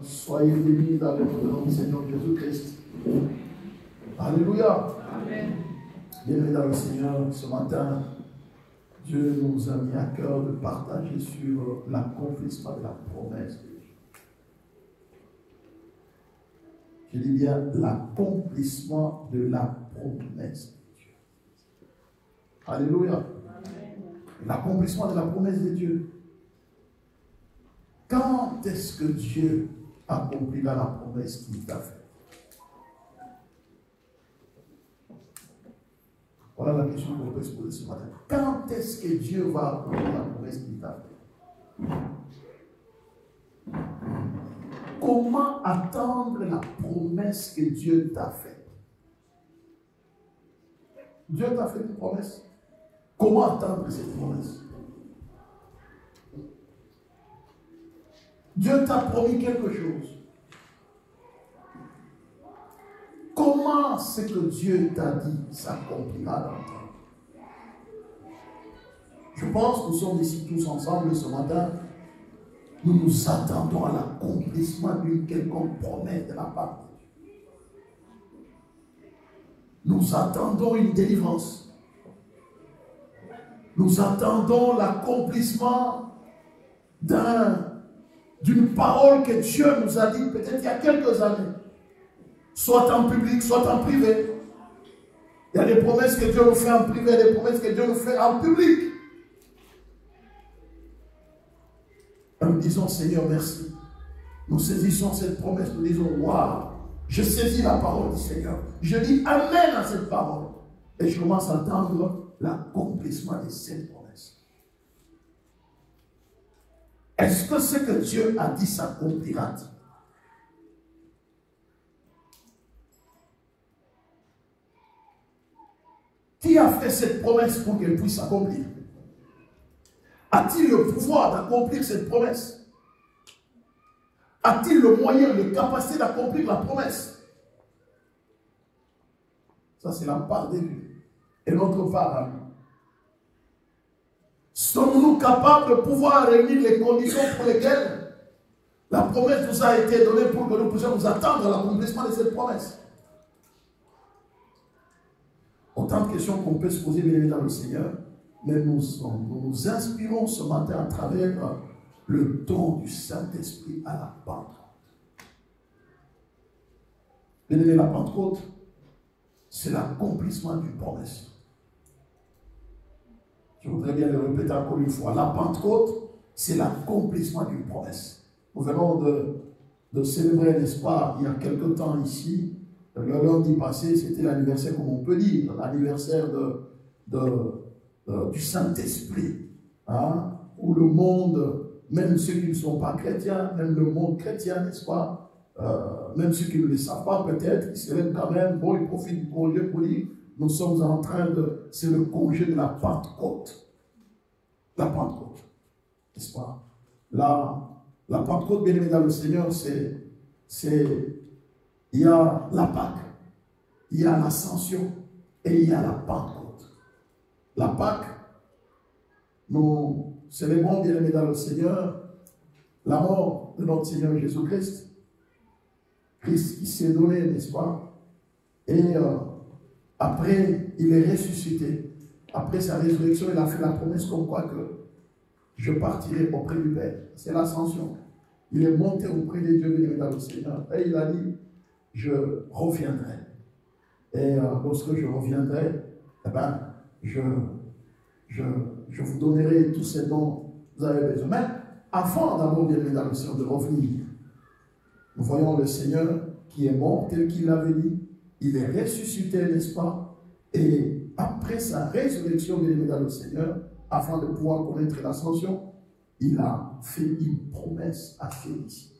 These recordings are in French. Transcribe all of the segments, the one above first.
soyez bénis dans le nom du Seigneur Jésus-Christ. Alléluia. Amen. Bienvenue dans le Seigneur. Ce matin, Dieu nous a mis à cœur de partager sur l'accomplissement de la promesse de Dieu. Je dis bien l'accomplissement de la promesse de Dieu. Alléluia. L'accomplissement de la promesse de Dieu. Quand est-ce que Dieu accomplira la promesse qu'il t'a faite? Voilà la question qu'on peut se poser ce matin. Quand est-ce que Dieu va accomplir la promesse qu'il t'a faite? Comment attendre la promesse que Dieu t'a faite? Dieu t'a fait une promesse. Comment attendre cette promesse? Dieu t'a promis quelque chose. Comment ce que Dieu t'a dit s'accomplira dans le temps? Je pense que nous sommes ici tous ensemble ce matin. Nous nous attendons à l'accomplissement d'une quelconque promesse de la part de Dieu. Nous attendons une délivrance. Nous attendons l'accomplissement d'une parole que Dieu nous a dit peut-être il y a quelques années. Soit en public, soit en privé. Il y a des promesses que Dieu nous fait en privé, des promesses que Dieu nous fait en public. Et nous disons, Seigneur, merci. Nous saisissons cette promesse, nous disons, waouh, je saisis la parole du Seigneur. Je dis Amen à cette parole. Et je commence à attendre l'accomplissement de cette promesse. Est-ce que ce que Dieu a dit s'accomplira-t-il? Qui a fait cette promesse pour qu'elle puisse s'accomplir? A-t-il le pouvoir d'accomplir cette promesse? A-t-il le moyen, la capacité d'accomplir la promesse? Ça, c'est la part de Dieu. Et notre part à nous. Sommes-nous capables de pouvoir réunir les conditions pour lesquelles la promesse nous a été donnée pour que nous puissions nous attendre à l'accomplissement de cette promesse? Autant de questions qu'on peut se poser bien dans le Seigneur, mais nous nous inspirons ce matin à travers le don du Saint-Esprit à la Pentecôte. Bien aimé, la Pentecôte, c'est l'accomplissement d'une promesse. Je voudrais bien le répéter encore une fois. La Pentecôte, c'est l'accomplissement d'une promesse. Nous venons de célébrer, n'est-ce pas, il y a quelque temps ici, le lundi passé, c'était l'anniversaire, comme on peut dire, l'anniversaire du Saint-Esprit, hein, où le monde, même ceux qui ne sont pas chrétiens, même le monde chrétien, n'est-ce pas, même ceux qui ne le savent pas peut-être, ils se lèvent quand même, bon, ils profitent du congé pour dire, nous sommes en train de, c'est le congé de la Pentecôte. La Pentecôte, n'est-ce pas? La Pentecôte, bien aimé dans le Seigneur, il y a la Pâque, il y a l'Ascension et il y a la Pentecôte. La Pâque, nous célébrons, bien aimé dans le Seigneur, la mort de notre Seigneur Jésus-Christ. Christ qui s'est donné, n'est-ce pas? Et après, il est ressuscité. Après sa résurrection, il a fait la promesse comme quoi que je partirai auprès du Père. C'est l'ascension. Il est monté auprès de Dieu, bien aimé dans le Seigneur. Et il a dit, je reviendrai. Et lorsque je reviendrai, eh ben, je vous donnerai tous ces dons que vous avez besoin. Mais avant d'avoir bien aimé dans le Seigneur de revenir, nous voyons le Seigneur qui est mort tel qu'il l'avait dit. Il est ressuscité, n'est-ce pas? Et après sa résurrection, bien aimé dans le Seigneur, afin de pouvoir connaître l'ascension, il a fait une promesse à Félicie.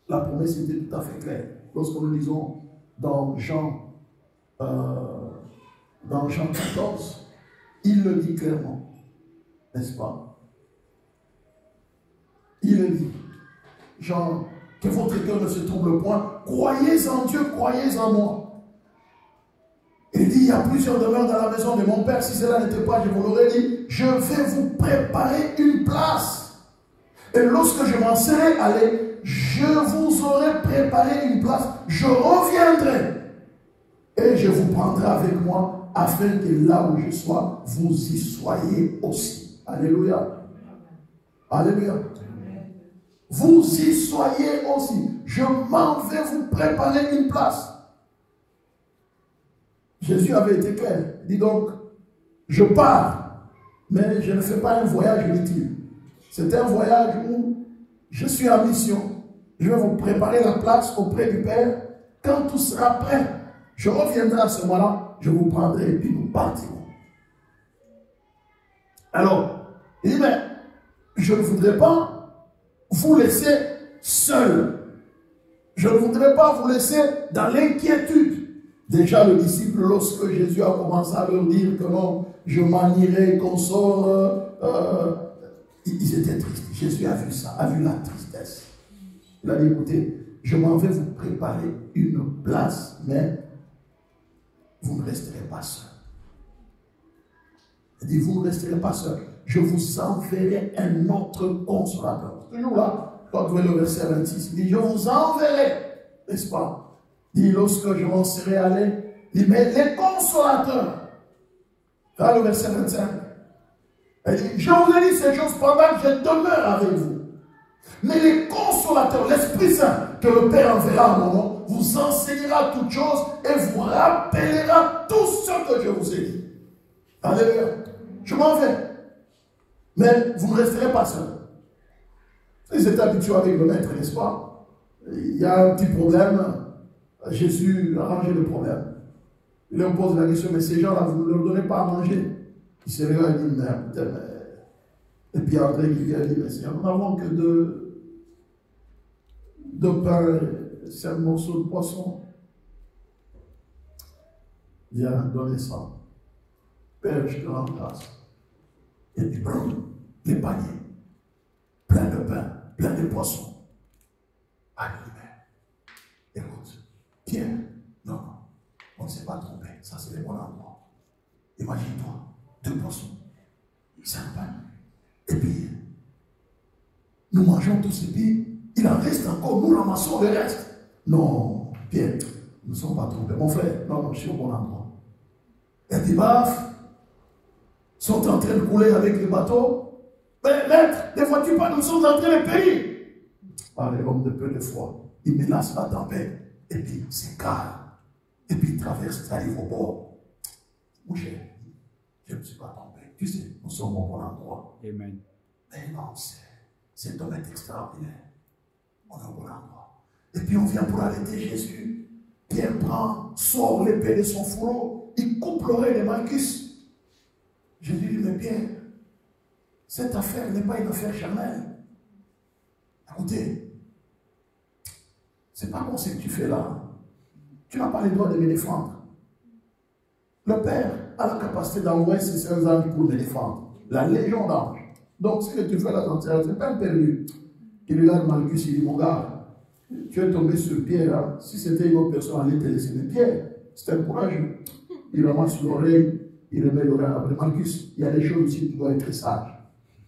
La promesse était tout à fait claire. Lorsque nous lisons dans Jean 14, il le dit clairement, n'est-ce pas? Il le dit, Jean, que votre cœur ne se trouble point, croyez en Dieu, croyez en moi. Il dit, il y a plusieurs demeures dans la maison de mon Père, si cela n'était pas, je vous l'aurais dit, je vais vous préparer une place. Et lorsque je m'en serai allé, je vous aurai préparé une place, je reviendrai et je vous prendrai avec moi afin que là où je sois, vous y soyez aussi. Alléluia. Alléluia. Vous y soyez aussi. Je m'en vais vous préparer une place. Jésus avait été clair. Il dit donc, je pars, mais je ne fais pas un voyage inutile. C'est un voyage où je suis en mission. Je vais vous préparer la place auprès du Père. Quand tout sera prêt, je reviendrai à ce moment-là, je vous prendrai et puis nous partirons. Alors, il dit, mais je ne voudrais pas vous laisser seul. Je ne voudrais pas vous laisser dans l'inquiétude. Déjà, le disciple, lorsque Jésus a commencé à leur dire que non, je m'en irai, qu'on sort, ils étaient tristes. Jésus a vu ça, a vu la tristesse. Il a dit, écoutez, je m'en vais vous préparer une place, mais vous ne resterez pas seul. Il dit, vous ne resterez pas seul. Je vous enverrai un autre consolateur. Toujours là, quand vous voyez le verset 26, il dit, je vous enverrai, n'est-ce pas? Il dit, lorsque je m'en serai allé, il dit, mais les consolateurs, là le verset 25, il dit, je vous ai dit ces choses pendant que je demeure avec vous. Mais les consolateurs, l'Esprit Saint, que le Père enverra à mon nom, vous enseignera toutes choses et vous rappellera tout ce que je vous ai dit. Alléluia. Je m'en vais. Mais vous ne resterez pas seul. Ils étaient habitués avec le maître, n'est-ce pas? Il y a un petit problème. Jésus a arrangé le problème. Il leur pose la question, mais ces gens-là, vous ne leur donnez pas à manger. Il se regarde et dit, mais... Et puis André qui vient dire, mais Seigneur, nous n'avons que deux pains et 5 morceaux de poisson. Viens, donnez ça. Père, je te rends grâce. Et puis prends les paniers, plein de pain, plein de poissons. Alléluia. Écoute, Pierre, non, on ne s'est pas trompé. Ça, c'est le bon endroit. Imagine-toi, 2 poissons, 5 pains. Et puis, nous mangeons tous et puis, il en reste encore, nous ramassons le reste. Non, Pierre, nous ne sommes pas trompés. Mon frère, non, je suis au bon endroit. Et puis, baf, sont en train de couler avec les bateaux. Mais maître, ne vois-tu pas, nous sommes en train de périr. Ah, les hommes de peu de foi, ils menacent la tempête. Et puis, c'est calme. Et puis, ils traversent, ils arrivent au bord. Mon cher, je ne me suis pas trompé. Tu sais, nous sommes au bon endroit. Amen. Mais non, c'est un domaine extraordinaire. On est au bon endroit. Et puis on vient pour arrêter Jésus. Pierre prend, sort l'épée de son fourreau, il coupe l'oreille de Malchus. Jésus dit, mais Pierre, cette affaire n'est pas une affaire charnelle. Écoutez, c'est pas bon ce que tu fais là. Tu n'as pas le droit de me défendre. Le Père a la capacité d'envoyer ses seuls anges pour me défendre. La légion d'anges. Donc, ce que tu fais là, c'est pas perdu. Il regarde Malchus, il dit, mon gars, tu es tombé sur Pierre. Hein? Si c'était une autre personne, elle allait te laisser. Mais Pierre, c'est un courageux. Il ramasse l'oreille, il remet l'oreille après Malchus. Il y a des choses aussi, tu dois être sage.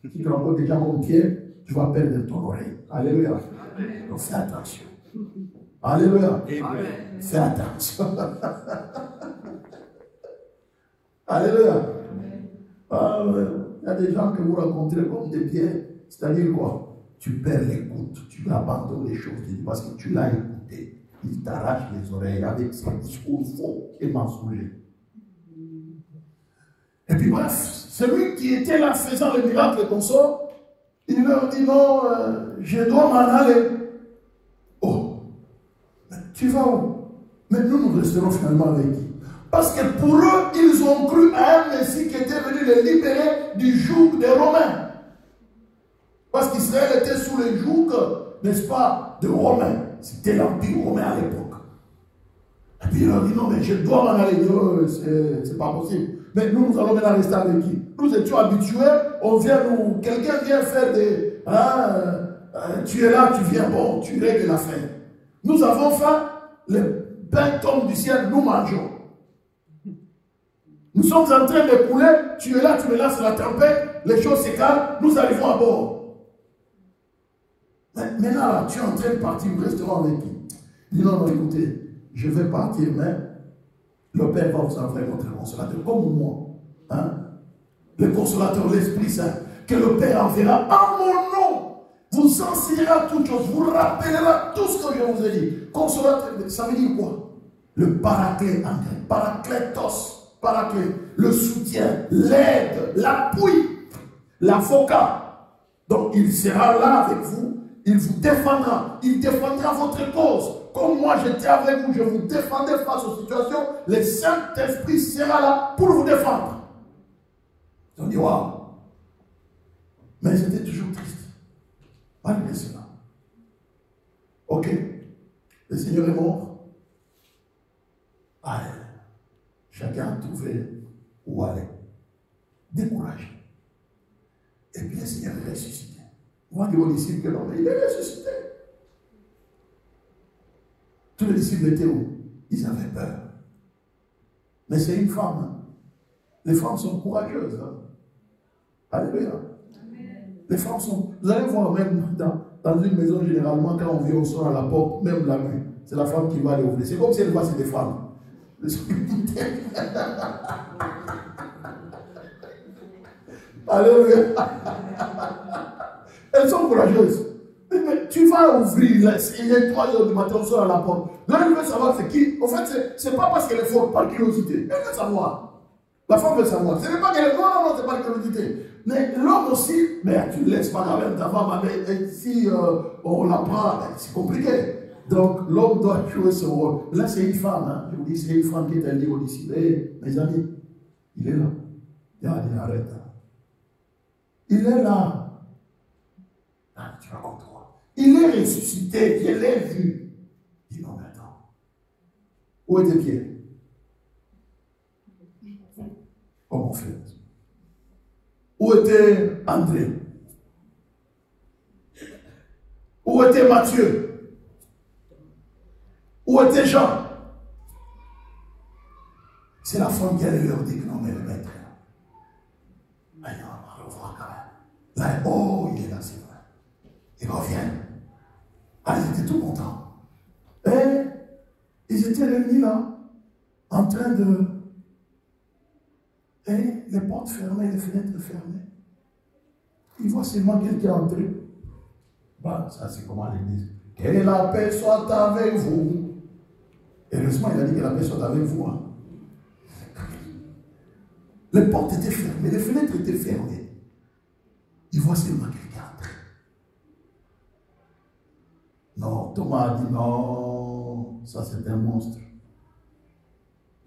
Si tu rencontres des gens comme Pierre, tu vas perdre ton oreille. Alléluia. Donc, fais attention. Alléluia. Amen. Fais attention. Alléluia. Ah, il y a des gens que vous rencontrez comme des pierres. C'est-à-dire quoi? Tu perds l'écoute, tu abandonnes les choses parce que tu l'as écouté. Il t'arrache les oreilles avec ses discours faux et mensongers. Et puis bref, celui qui était là faisant le miracle et consort, il leur dit non, je dois m'en aller. Oh, mais tu vas où? Mais nous resterons finalement avec qui? Parce que pour eux, ils ont cru à un Messie qui était venu les libérer du joug des Romains. Parce qu'Israël était sous le joug, n'est-ce pas, de Romains. C'était l'Empire romain à l'époque. Et puis il leur dit, non, mais je dois m'en aller. C'est pas possible. Mais nous allons maintenant rester avec qui? Nous étions habitués, quelqu'un vient faire des... tu es là, tu viens, bon, tu règles l'affaire. Nous avons faim, le pain tombe du ciel, nous mangeons. Nous sommes en train de couler, tu es là, tu me lances la tempête, les choses se calment, nous arrivons à bord. Maintenant, là, tu es en train de partir au restaurant avec qui? Il dit non, non, écoutez, je vais partir, mais le Père va vous envoyer votre consolateur, comme moi. Hein? Le consolateur, l'Esprit Saint, que le Père enverra en mon nom, vous enseignera toutes choses, vous rappellera tout ce que je vous ai dit. Consolateur, ça veut dire quoi? Le paraclet en grec, paraclétos, paraclet, le soutien, l'aide, l'appui, l'avocat. Donc il sera là avec vous, il vous défendra, il défendra votre cause. Comme moi j'étais avec vous, je vous défendais face aux situations, le Saint-Esprit sera là pour vous défendre. Ils ont dit waouh. Mais ils étaient toujours tristes. Malgré cela. Ok. Le Seigneur est mort. Allez. Chacun a trouvé où aller. Découragé. Et puis le Seigneur est ressuscité. Moi, je dis aux disciples que non, mais il est ressuscité. Tous les disciples étaient où? Ils avaient peur. Mais c'est une femme. Hein. Les femmes sont courageuses. Hein. Alléluia. Les femmes sont... Vous allez voir même dans une maison, généralement, quand on vient au soir à la porte, même la nuit, c'est la femme qui va aller ouvrir. C'est comme si elle va se défendre. Alléluia. Elles sont courageuses. Mais tu vas ouvrir, il est 3 heures du matin, on sort à la porte. Là, elle veut savoir c'est qui. En fait, c'est pas parce qu'elle est forte, par curiosité. Elle veut savoir. La femme veut savoir. Ce n'est pas qu'elle est... Non, c'est pas curiosité. Mais l'homme aussi, mais tu ne laisses pas quand même ta femme, mais si on la prend, c'est compliqué. Donc l'homme doit jouer son rôle. Là, c'est une femme, hein. Je vous dis, c'est une femme qui est allée aux disciples. Hey, mes amis, il est là. Il dit, arrête. Il est là. Ah, tu vas contre toi. Il est ressuscité, je l'ai vu. Il dit, non, mais attends. Où était Pierre? Comment on fait? Où était André? Où était Matthieu? Où était Jean? C'est la femme qui allait leur dire que non, mais le maître est là. Allez, on va le voir quand même. Là, oh, il est là, c'est vrai. Ils reviennent. Ah, ils étaient tout contents. Et ils étaient réunis là, en train de... Et les portes fermées, les fenêtres fermées. Il voit seulement quelqu'un entrer. Bah, ça c'est comment l'église. Que la paix soit avec vous. Heureusement, il a dit que la paix soit avec vous. Hein. Les portes étaient fermées, les fenêtres étaient fermées. Il voit seulement quelqu'un entrer. Non, Thomas a dit non, ça c'est un monstre.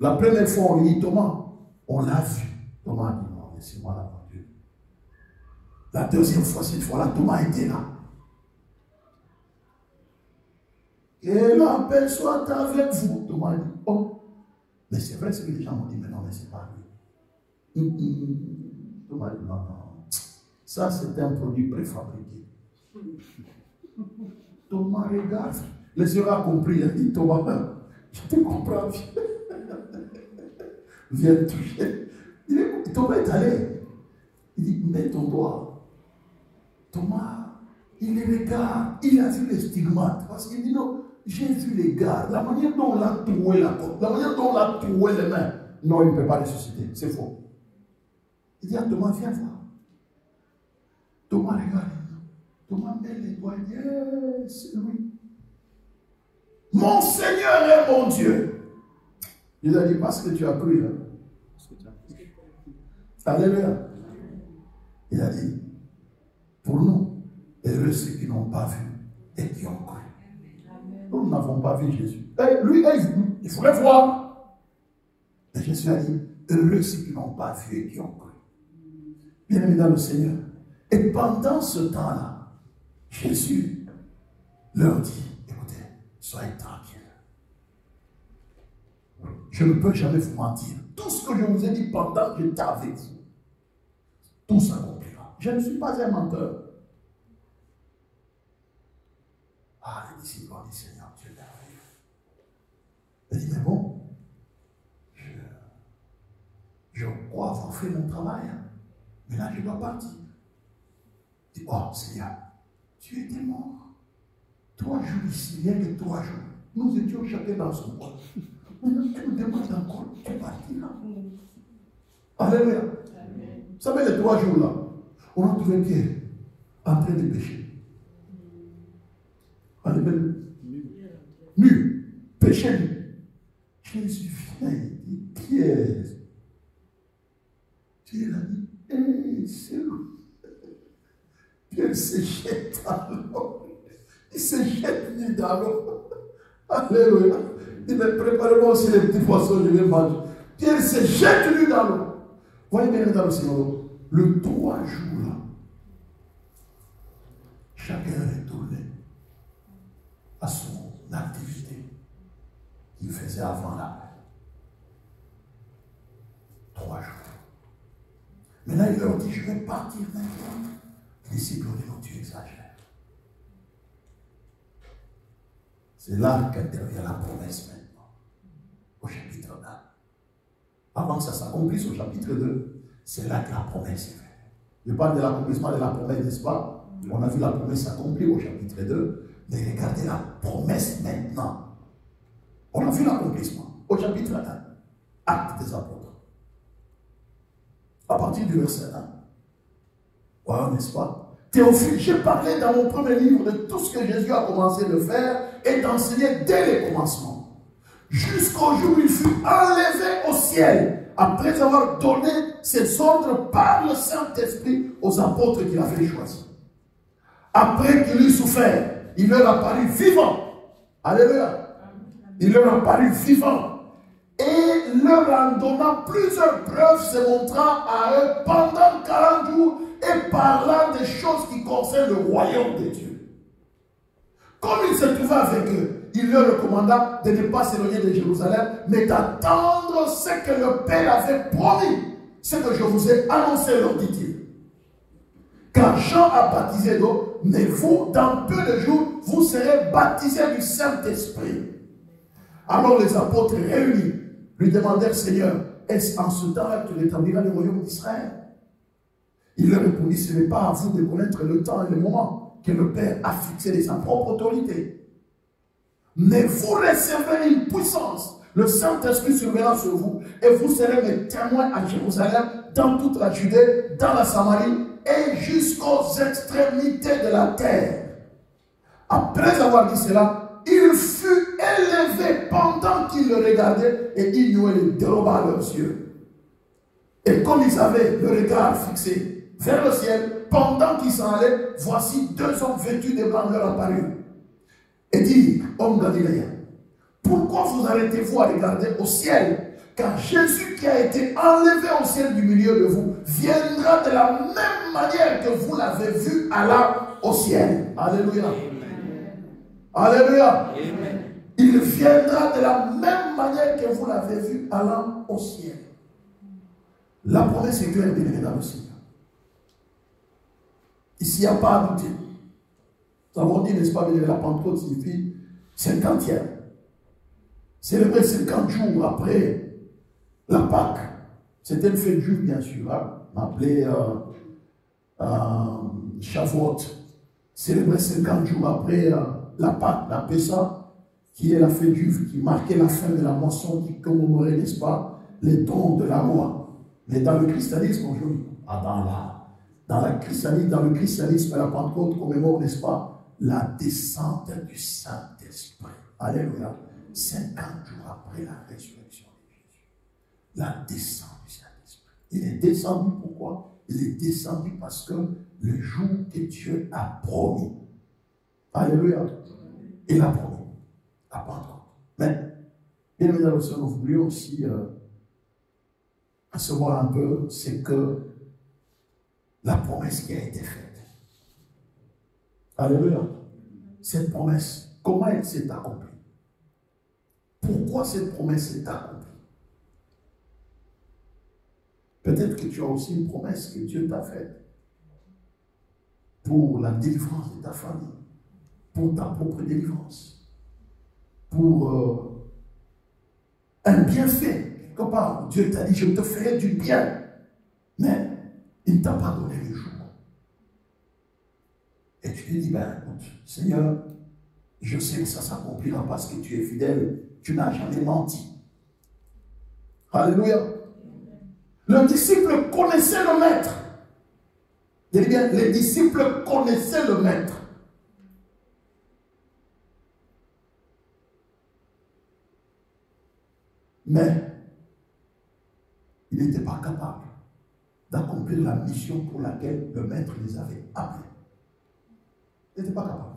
La première fois, on lui dit Thomas, on l'a vu. Thomas a dit non, laissez-moi la voiture. La deuxième fois, cette fois-là, Thomas était là. Que la paix soit avec vous. Thomas a dit oh. Mais c'est vrai ce que les gens m'ont dit, mais non, mais c'est pas lui. Thomas a dit non, non. Ça, c'est un produit préfabriqué. Thomas regarde. Le Seigneur a compris. Il a dit Thomas, je te comprends. Viens toucher. Thomas est allé. Il dit, mets ton doigt. Thomas, il les regarde. Il a vu les stigmates. Parce qu'il dit, non, j'ai vu les gars. La manière dont on a troué la côte, la manière dont on a troué les mains. Non, il ne peut pas ressusciter. C'est faux. Il dit à Thomas, viens voir. Thomas regarde. Thomas met les doigts et dit, c'est lui. Mon Seigneur est mon Dieu. Il a dit, parce que tu as cru. Hein. Alléluia. Il a dit, pour nous, heureux ceux qui n'ont pas vu et qui ont cru. Nous n'avons pas vu Jésus. Et lui, il voulait voir. Et Jésus a dit, heureux ceux qui n'ont pas vu et qui ont cru. Bien aimé dans le Seigneur. Et pendant ce temps-là, Jésus leur dit, écoutez, soyez tranquilles. Je ne peux jamais vous mentir. Tout ce que je vous ai dit pendant que j'étais avec vous, tout s'accomplira. Je ne suis pas un menteur. Ah, les disciples ont dit, Seigneur, Dieu merveilleux. Il dit, mais bon, je crois avoir fait mon travail, hein. Mais là, je dois partir. Il dit, oh Seigneur, tu étais mort. 3 jours ici, rien que 3 jours. Nous étions chacun dans son coin. Maintenant, tu me demandes encore, tu partiras. Alléluia. Vous savez, les 3 jours là, on a trouvé Pierre en train de pécher. Alléluia. Nu, péché nu. Jésus vient et dit, Pierre. Pierre a dit, hé, c'est où? Pierre se jette dans l'eau. Il se jette nu dans l'eau. Alléluia. Il dit, préparez-moi aussi les petits poissons, je vais manger. Pierre se jette nu dans l'eau. Voyez bien dans le Seigneur, le 3 jours là, chacun est retourné à son activité qu'il faisait avant la paix. 3 jours. Maintenant, il leur dit, je vais partir maintenant. Les disciples ont dit, non, tu exagères. C'est là qu'intervient la promesse maintenant, au chapitre 1. Avant que ça s'accomplisse au chapitre 2, c'est là que la promesse est faite. Je parle de l'accomplissement de la promesse, n'est-ce pas? On a vu la promesse s'accomplir au chapitre 2, mais regardez la promesse maintenant. On a vu l'accomplissement au chapitre 1, Actes des apôtres. À partir du verset 1. Voilà, n'est-ce pas? Théophile, j'ai parlé dans mon premier livre de tout ce que Jésus a commencé de faire et d'enseigner dès le commencement, jusqu'au jour où il fut enlevé au ciel, après avoir donné ses ordres par le Saint-Esprit aux apôtres qu'il avait choisis. Après qu'il eut souffert, il leur a paru vivant. Alléluia. Il leur a paru vivant. Et leur en donnant plusieurs preuves, se montrant à eux pendant 40 jours et parlant des choses qui concernent le royaume de Dieu. Comme il se trouvait avec eux, il leur recommanda de ne pas s'éloigner de Jérusalem, mais d'attendre ce que le Père avait promis, ce que je vous ai annoncé, leur dit-il. Car Jean a baptisé d'eau, mais vous, dans peu de jours, vous serez baptisés du Saint-Esprit. Alors les apôtres réunis lui demandèrent, Seigneur, est-ce en ce temps-là que tu rétabliras le royaume d'Israël? Il leur répondit, ce n'est pas à vous de connaître le temps et le moment que le Père a fixé de sa propre autorité. Mais vous recevrez une puissance. Le Saint-Esprit surviendra sur vous et vous serez mes témoins à Jérusalem, dans toute la Judée, dans la Samarie et jusqu'aux extrémités de la terre. Après avoir dit cela, il fut élevé pendant qu'ils le regardaient et il nouait le déroba à leurs yeux. Et comme ils avaient le regard fixé vers le ciel, pendant qu'ils s'en allaient, voici 2 hommes vêtus de blanc leur apparurent. Et dit, homme galiléen, pourquoi vous arrêtez-vous à regarder au ciel? Car Jésus qui a été enlevé au ciel du milieu de vous viendra de la même manière que vous l'avez vu allant au ciel. Alléluia. Amen. Alléluia. Amen. Il viendra de la même manière que vous l'avez vu allant au ciel. La promesse est claire, bien dans le Seigneur. Ici, il n'y a pas à douter. Nous avons dit, n'est-ce pas, la Pentecôte signifie 50e. Célébrer 50 jours après la Pâque. C'était une fête juive, bien sûr, hein, appelée Shavuot. Célébrer 50 jours après la Pâque, la Pessa, qui est la fête juive, qui marquait la fin de la moisson, qui commémorait, n'est-ce pas, les dons de la loi. Mais dans le christianisme aujourd'hui, dans le christianisme, la Pentecôte commémore, n'est-ce pas, la descente du Saint-Esprit. Alléluia. 50 jours après la résurrection de Jésus. La descente du Saint-Esprit. Il est descendu pourquoi? Il est descendu parce que le jour que Dieu a promis. Alléluia. Il a promis. À Pentecôte. Mais, bien évidemment, nous voulions aussi savoir un peu, c'est que la promesse qui a été faite. Alléluia. Cette promesse, comment elle s'est accomplie? Pourquoi cette promesse s'est accomplie? Peut-être que tu as aussi une promesse que Dieu t'a faite pour la délivrance de ta famille, pour ta propre délivrance, pour un bienfait. Quelque part, Dieu t'a dit, je te ferai du bien, mais il ne t'a pas donné le jour. Et tu te dis, ben écoute, Seigneur, je sais que ça s'accomplira parce que tu es fidèle, tu n'as jamais menti. Alléluia. Le disciple connaissait le maître. Je dis bien, les disciples connaissaient le maître. Mais il n'était pas capable d'accomplir la mission pour laquelle le maître les avait appelés. Il n'était pas capable.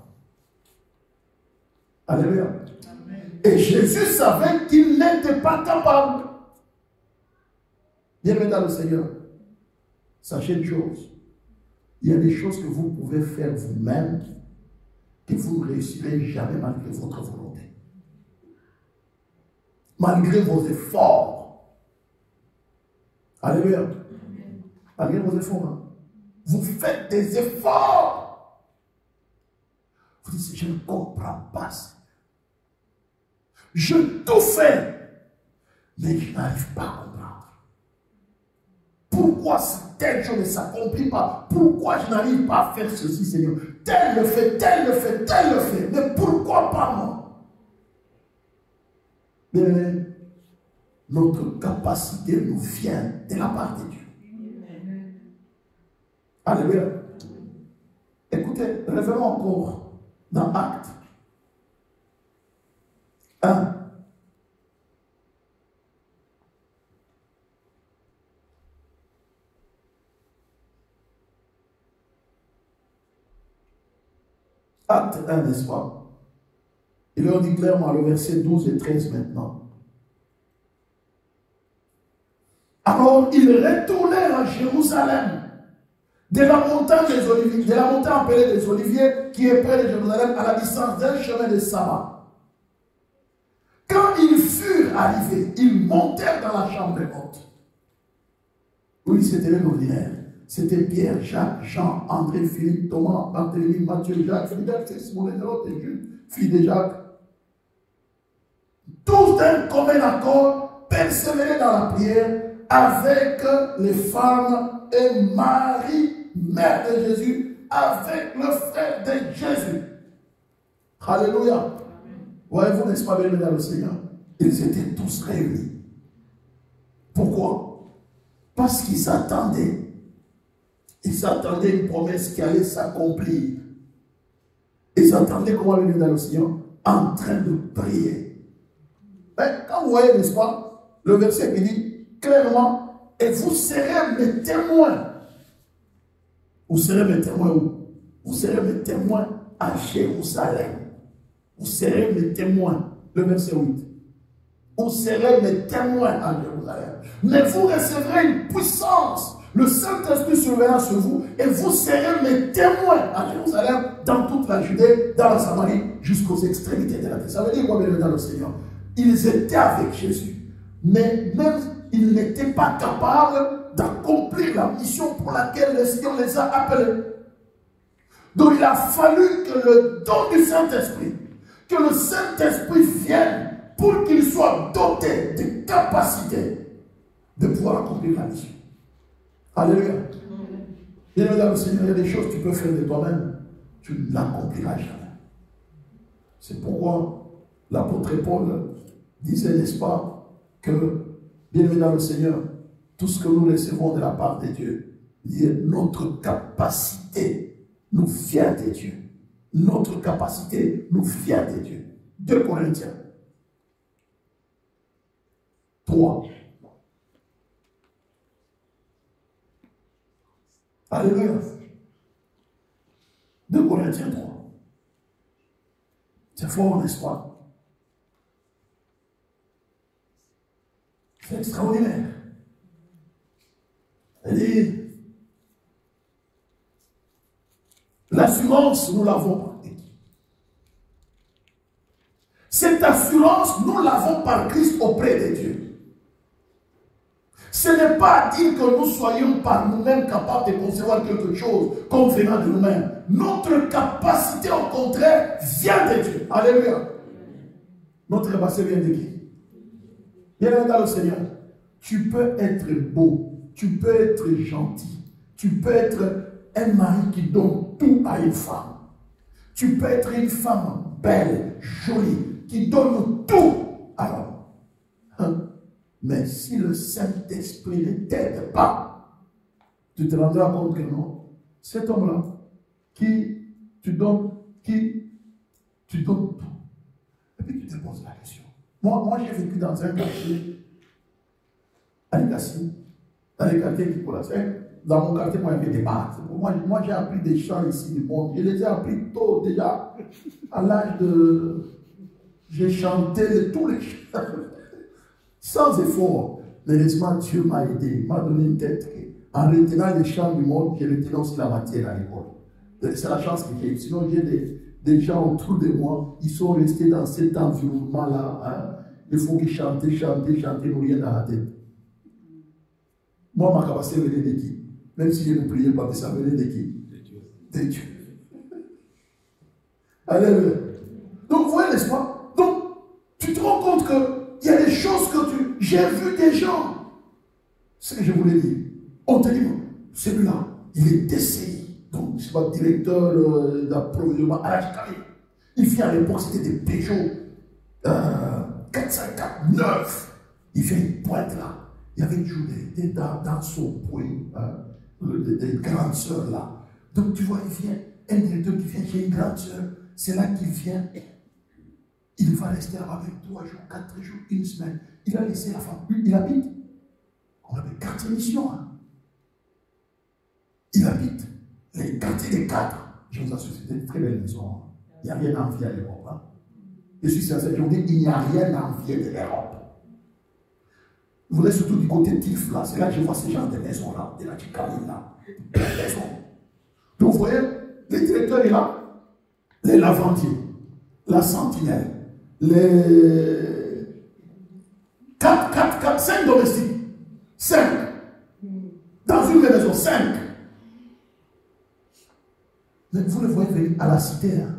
Alléluia. Amen. Et Jésus savait qu'il n'était pas capable. Bien-aimés dans le Seigneur, sachez une chose. Il y a des choses que vous pouvez faire vous-même que vous ne réussirez jamais malgré votre volonté. Malgré vos efforts. Alléluia. Malgré vos efforts. Hein? Vous faites des efforts. Vous dites, je ne comprends pas ça. Je tout fais, mais je n'arrive pas à comprendre. Pourquoi telle chose ne s'accomplit pas? Pourquoi je n'arrive pas à faire ceci, Seigneur? Tel le fait, tel le fait, tel le fait. Mais pourquoi pas moi? Bien, notre capacité nous vient de la part de Dieu. Alléluia. Écoutez, revenons encore dans Actes 1. Acte 1, n'est-ce pas? Il leur dit clairement, le verset 12 et 13 maintenant. Alors, ils retournèrent à Jérusalem, de la montagne des Oliviers, de la montagne appelée des Oliviers, qui est près de Jérusalem, à la distance d'un chemin de sabbat. Quand ils furent arrivés, ils montèrent dans la chambre haute. Oui, c'était l'ordinaire. C'était Pierre, Jacques, Jean, André, Philippe, Thomas, Barthélemy, Matthieu, Jacques, Philippe, Simon, et Jules, fils de Jacques. Tous d'un commun accord persévéraient dans la prière avec les femmes et Marie, mère de Jésus, avec le frère de Jésus. Alléluia. Voyez-vous, n'est-ce pas, bien dans le Seigneur? Ils étaient tous réunis. Pourquoi? Parce qu'ils s'attendaient. Ils attendaient une promesse qui allait s'accomplir. Ils attendaient comment venir dans le Seigneur en train de prier. Mais quand vous voyez, n'est-ce pas, le verset qui dit clairement, et vous serez mes témoins. Vous serez mes témoins où? Vous serez mes témoins à Jérusalem. Vous serez mes témoins. Le verset 8. Vous serez mes témoins à Jérusalem. Mais vous recevrez une puissance. Le Saint-Esprit surveillera sur vous et vous serez mes témoins à Jérusalem, dans toute la Judée, dans la Samarie, jusqu'aux extrémités de la terre. Ça veut dire quoi, bien dans le Seigneur? Ils étaient avec Jésus, mais même ils n'étaient pas capables d'accomplir la mission pour laquelle le Seigneur les a appelés. Donc il a fallu que le don du Saint-Esprit, que le Saint-Esprit vienne pour qu'il soit doté de capacités de pouvoir accomplir la mission. Alléluia. Bien dans le Seigneur, il y a des choses que tu peux faire de toi-même, tu ne l'accompliras jamais. C'est pourquoi l'apôtre Paul disait, n'est-ce pas, que, bien dans le Seigneur, tout ce que nous recevons de la part de Dieu, notre capacité nous vient de Dieu. Notre capacité nous vient de Dieu. 2 Corinthiens 3. Alléluia. 2 Corinthiens 3. C'est fort, n'est-ce pas? C'est extraordinaire. Elle dit, l'assurance, nous l'avons par Christ. Cette assurance, nous l'avons par Christ auprès de Dieu. Ce n'est pas dire que nous soyons par nous-mêmes capables de concevoir quelque chose comme venant de nous-mêmes. Notre capacité, au contraire, vient de Dieu. Alléluia. Notre capacité vient de qui? Bien dans le Seigneur. Tu peux être beau, tu peux être gentil, tu peux être un mari qui donne tout à une femme. Tu peux être une femme belle, jolie, qui donne tout à l'homme. Hein? Mais si le Saint-Esprit ne t'aide pas, tu te rendras compte que non, cet homme-là, qui tu donnes tout. Et puis tu te poses la question. Moi j'ai vécu dans un quartier, à Cassis, dans les quartiers du Colassin. Dans mon quartier, moi, il y avait des maths. Moi j'ai appris des chants ici du monde. Je les ai appris tôt déjà. À l'âge de... J'ai chanté tous les chants. Sans effort. Heureusement, Dieu m'a aidé. M'a donné une tête. En retenant les chants du monde, j'ai retenu aussi la matière à l'école. C'est la chance que j'ai. Sinon, j'ai des gens autour de moi. Ils sont restés dans cet environnement-là. Hein. Il faut qu'ils chantent, nous rien dans la tête. Moi, ma capacité venait de qui? Même si je ne priais pas, mais ça venait de qui? De Dieu. Alléluia. Donc, vous voyez, n'est-ce pas? Donc, tu te rends compte qu'il y a des choses que j'ai vu des gens. Ce que je voulais dire. On te dit, celui-là, il est DCI. Donc, je ne sais pas, directeur d'approvisionnement à la Chicago. Il vient à l'époque, c'était des Peugeot 454 9. Il vient, il pointe là. Il y avait une journée, il était dans son point, des grandes sœurs là. Donc tu vois, il vient, un directeur qui vient chez une grande sœur, c'est là qu'il vient. Il va rester avec 3 jours, 4 jours, 1 semaine. Il a laissé la femme. Lui, il habite. On avait 4 émissions. Hein. Il habite les quartiers des 4. Je vous assure, c'était une très belle maison. Hein. Il n'y a rien à envier à l'Europe. Hein. Je suis sur cette journée, il n'y a rien à envier de l'Europe. Vous voulez surtout du côté Tif là, c'est là que je vois ces gens de maisons là, de la Chicago là, de la maison. Donc vous voyez, le directeur est là, les lavandiers, la sentinelle, les 5 domestiques, 5. Dans une maison, 5. Mais vous le voyez venir à la cité, hein.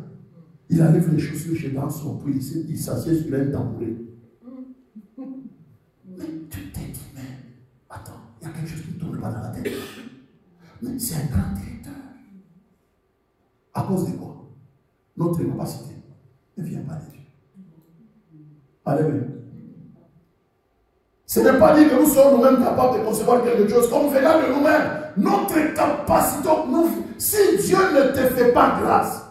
Il enlève les chaussures chez dans son puits, il s'assied sur un tambouret. Mais tu t'es dit, mais attends, il y a quelque chose qui ne tourne pas dans la tête. Mais c'est un grand directeur. À cause de quoi? Notre capacité ne vient pas de Dieu. Alléluia. Ce n'est pas dire que nous sommes nous-mêmes capables de concevoir quelque chose comme venant de nous-mêmes. Notre capacité, si Dieu ne te fait pas grâce,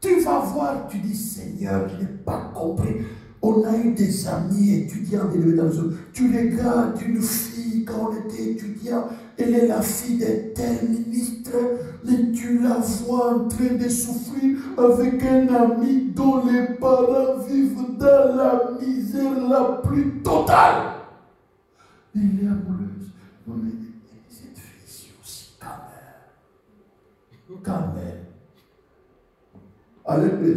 tu vas voir, tu dis, Seigneur, je n'ai pas compris. On a eu des amis étudiants de l'éducation. Tu regardes une fille quand on était étudiant, elle est la fille d'un tel ministre, mais tu la vois en train de souffrir avec un ami dont les parents vivent dans la misère la plus totale. Elle est amoureuse. Non, mais cette fille aussi, quand même. Alléluia.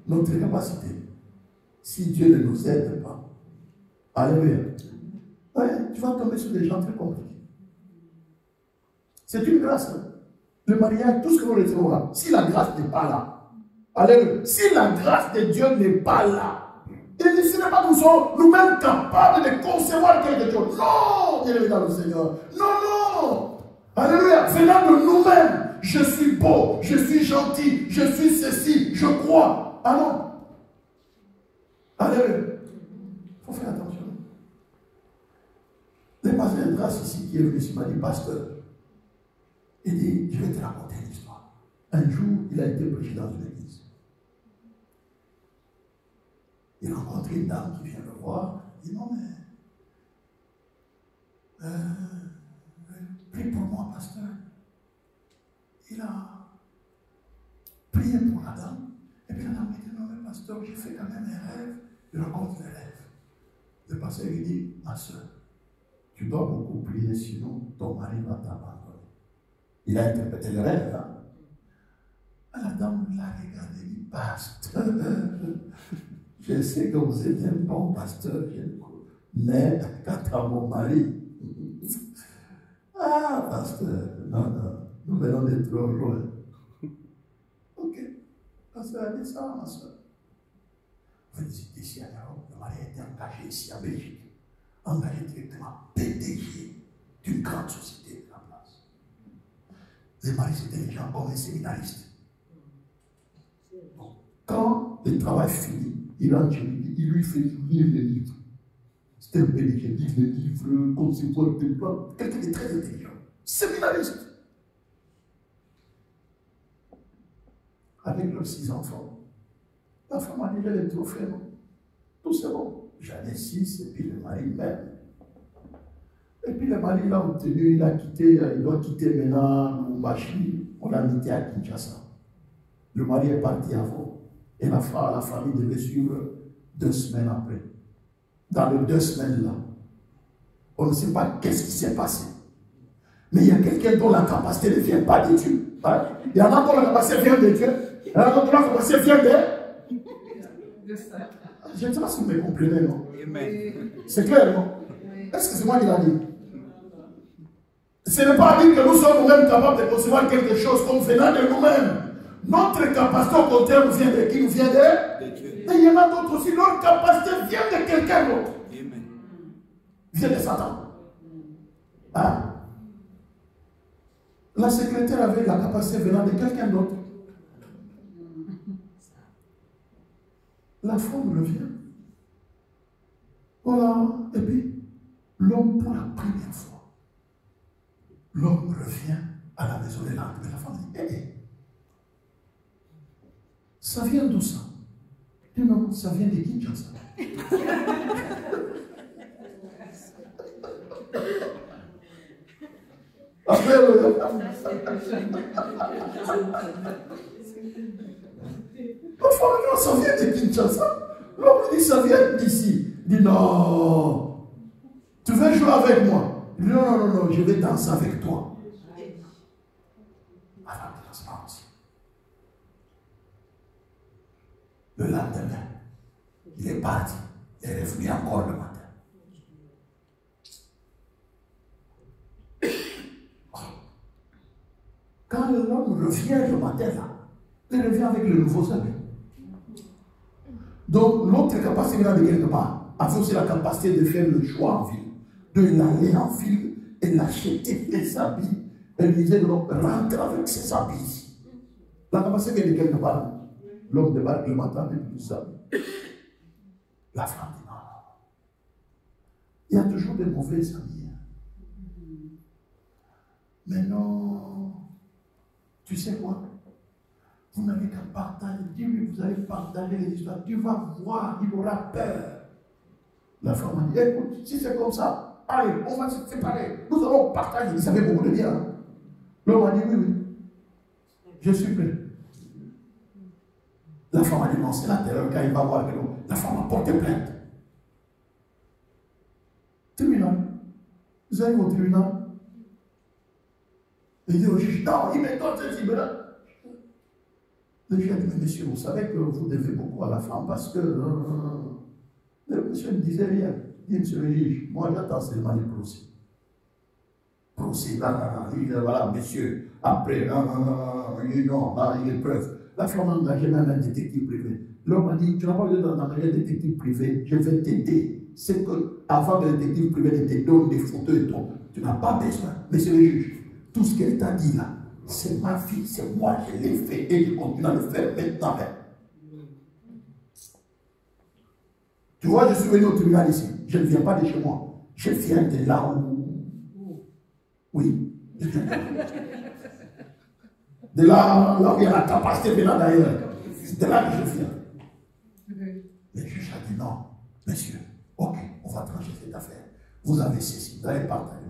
Notre capacité. Si Dieu ne nous aide pas, alléluia, ouais, tu vas tomber sur des gens très compliqués. C'est une grâce. Hein. Le mariage, tout ce que nous retirons là, si la grâce n'est pas là, alléluia, si la grâce de Dieu n'est pas là, et ce n'est pas que nous sommes nous-mêmes capables de concevoir quelque chose. Non, bien dans le Seigneur. Non. Alléluia, venant de nous-mêmes, je suis beau, je suis gentil, je suis ceci, je crois. Ah non. Alléluia. Il faut faire attention. Le pasteur de grâce ici qui est venu ici m'a dit, pasteur, il dit, je vais te raconter une histoire. Un jour, il a été prêché dans une église. Il a rencontré une dame qui vient le voir. Il dit, non mais, prie pour moi, pasteur. Il a prié pour la dame. Et puis la dame dit, non mais pasteur, j'ai fait quand même un rêve. Il raconte le rêve. Le pasteur lui dit, ma soeur, tu dois beaucoup prier, sinon ton mari va t'abandonner. Il a interprété le rêve. Hein? La dame l'a regardé, dit, pasteur, je sais que vous êtes un bon pasteur, mais quant à mon mari, pasteur, non, nous venons d'être trop loin. Ok, pasteur a dit ça, ma soeur. Vous êtes ici à l'Europe, le mari a été engagé ici en Belgique, engagé directement PDG d'une grande société de la place. Les maris, c'était des gens comme un séminariste. Donc, quand Quand le travail finit, il rentre chez lui, il lui fait lire les livres. C'était un pédé qui lit les livres, conceptuel, quelqu'un de très intelligent, séminariste. Avec leurs 6 enfants. La femme a dit, elle est trop frère. Tout c'est bon. J'en ai 6, et puis le mari même. Et puis le mari l'a obtenu, il a quitté, il doit quitter maintenant Lubumbashi. On l'a mis à Kinshasa. Le mari est parti avant. Et la famille devait suivre 2 semaines après. Dans les 2 semaines là, on ne sait pas qu'est-ce qui s'est passé. Mais il y a quelqu'un dont la capacité ne vient pas de Dieu. Hein? Il y en a dont la capacité vient de Dieu. Il y en a dont la capacité vient de... Je ne sais pas si vous me comprenez, non? C'est clair, non? Est-ce que c'est moi qui l'a dit? Ce n'est pas dire que nous sommes nous-mêmes capables de concevoir quelque chose comme venant de nous-mêmes. Notre capacité au contraire nous vient de qui? Nous vient de Dieu. Et il y en a d'autres aussi, leur capacité vient de quelqu'un d'autre. Vient de Satan. Hein? La secrétaire avait la capacité venant de quelqu'un d'autre. La femme revient. Voilà. Et puis, l'homme, pour la première fois, l'homme revient à la maison de la femme dit, hé, ça vient d'où ça? Il dit, non, ça vient de Kinshasa. Après, ça vient de Kinshasa. L'homme dit, ça vient d'ici. Il dit, non, tu veux jouer avec moi? Il dit, non, non, non, je vais danser avec toi. Alors, il danse pas aussi. Le lendemain, il est parti. Il est revenu encore le matin. Quand l'homme revient le matin là, il revient avec le nouveau salut. Donc l'autre capacité vient de quelque part. Avait aussi la capacité de faire le choix en ville, de l'aller en ville et l'acheter des habits. Elle disait donc rentre avec ses habits. La capacité vient de quelque part. L'homme débarque le matin avec tout ça. La femme dit non. Il y a toujours des mauvais amis. Mais non. Tu sais quoi? Vous n'avez qu'à partager. Dis-lui, vous allez partager les histoires. Tu vas voir, il aura peur. La femme a dit, écoute, si c'est comme ça, allez, on va se séparer. Nous allons partager. Il savait beaucoup de bien. L'homme a dit, oui, oui. Je suis prêt. La femme a dit, non, c'est la terreur. Quand il va voir que l'homme, la femme a porté plainte. Tribunal. Vous allez au tribunal. Il dit au juge, non, il me donne ceci, là. Le juge a dit, mais monsieur, vous savez que vous devez beaucoup à la femme parce que le monsieur ne disait rien. Il dit, monsieur le juge, moi j'attends seulement les procès. Procès, là, voilà, monsieur, après, non, là, il est preuve. La femme a engagé même un détective privé. L'homme a dit, tu n'as pas besoin d'engager un détective privé, je vais t'aider. C'est que, avant que le détective privé ne te donne des photos et tout, tu n'as pas besoin. Monsieur le juge, tout ce qu'elle t'a dit là, c'est ma fille, c'est moi, je l'ai fait et je continue à le faire maintenant même. Tu vois, je suis venu au tribunal ici. Je ne viens pas de chez moi. Je viens de là où... Oui. De là où il y a la capacité venant d'ailleurs. C'est de là que je viens. Le juge a dit non, monsieur, ok, on va trancher cette affaire. Vous avez ceci, vous allez partager,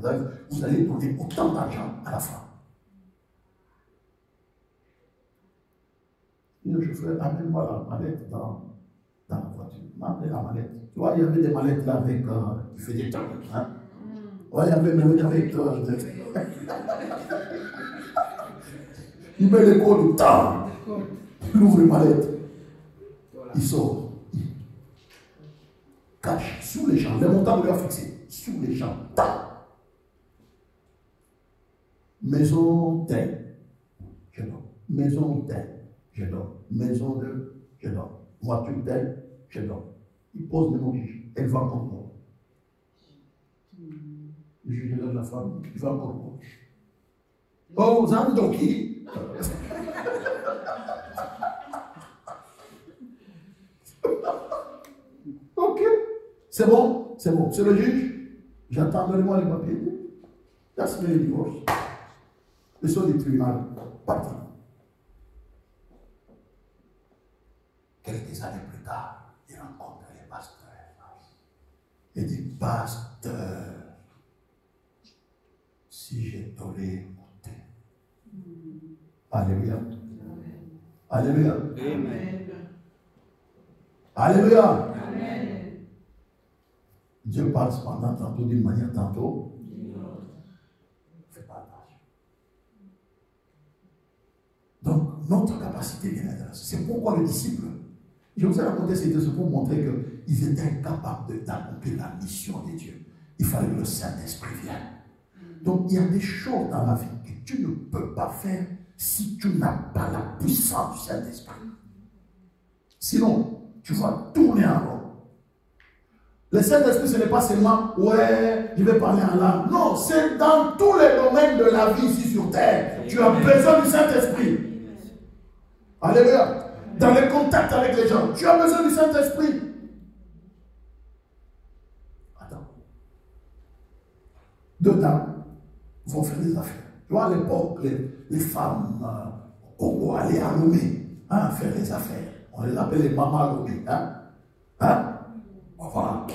vous allez donner autant d'argent à la femme. Et le chauffeur, amène-moi la mallette dans la voiture. M'amenez la mallette. Tu vois, il y avait des mallettes là avec qui faisaient temps. Hein? Ouais, il y avait des avec. Il met les codes du temps. Il ouvre les mallettes. Il sort. Il cache sous les champs. Les montants lui a fixé. Sous les champs. Maison telle. Je donne. Maison telle. Je donne. Maison de. Je donne. Voiture telle. Je donne. Il pose le nom du juge. Elle va encore moi. Le juge de la femme. Il va encore moi. Oh, Zandoki. C'est bon? C'est bon. C'est le juge? J'attends, donnez-moi les papiers. Il a signé le divorce. Le son du tribunal, parti. Quelques années plus tard, il rencontre les pasteurs. Il dit, pasteur, si je t'aurais écouté. Alléluia. Alléluia. Amen. Alléluia. Amen. Dieu parle cependant tantôt d'une manière, tantôt. Fais pas attention. Donc, notre capacité vient d'être. C'est pourquoi le disciple, je vous ai raconté cette histoire pour montrer qu'ils étaient incapables d'accomplir la mission de Dieu. Il fallait que le Saint-Esprit vienne. Donc, il y a des choses dans la vie que tu ne peux pas faire si tu n'as pas la puissance du Saint-Esprit. Sinon, tu vas tourner en rond. Le Saint-Esprit, ce n'est pas seulement, ouais, je vais parler en langue. Non, c'est dans tous les domaines de la vie ici sur terre. Tu as besoin du Saint-Esprit. Alléluia. Dans les contacts avec les gens, tu as besoin du Saint-Esprit. Attends. Deux dames vont faire des affaires. Tu vois, à l'époque, les femmes au Congo allaient à Lomé, faire des affaires. On les appelle les mamas Lomé. Voilà.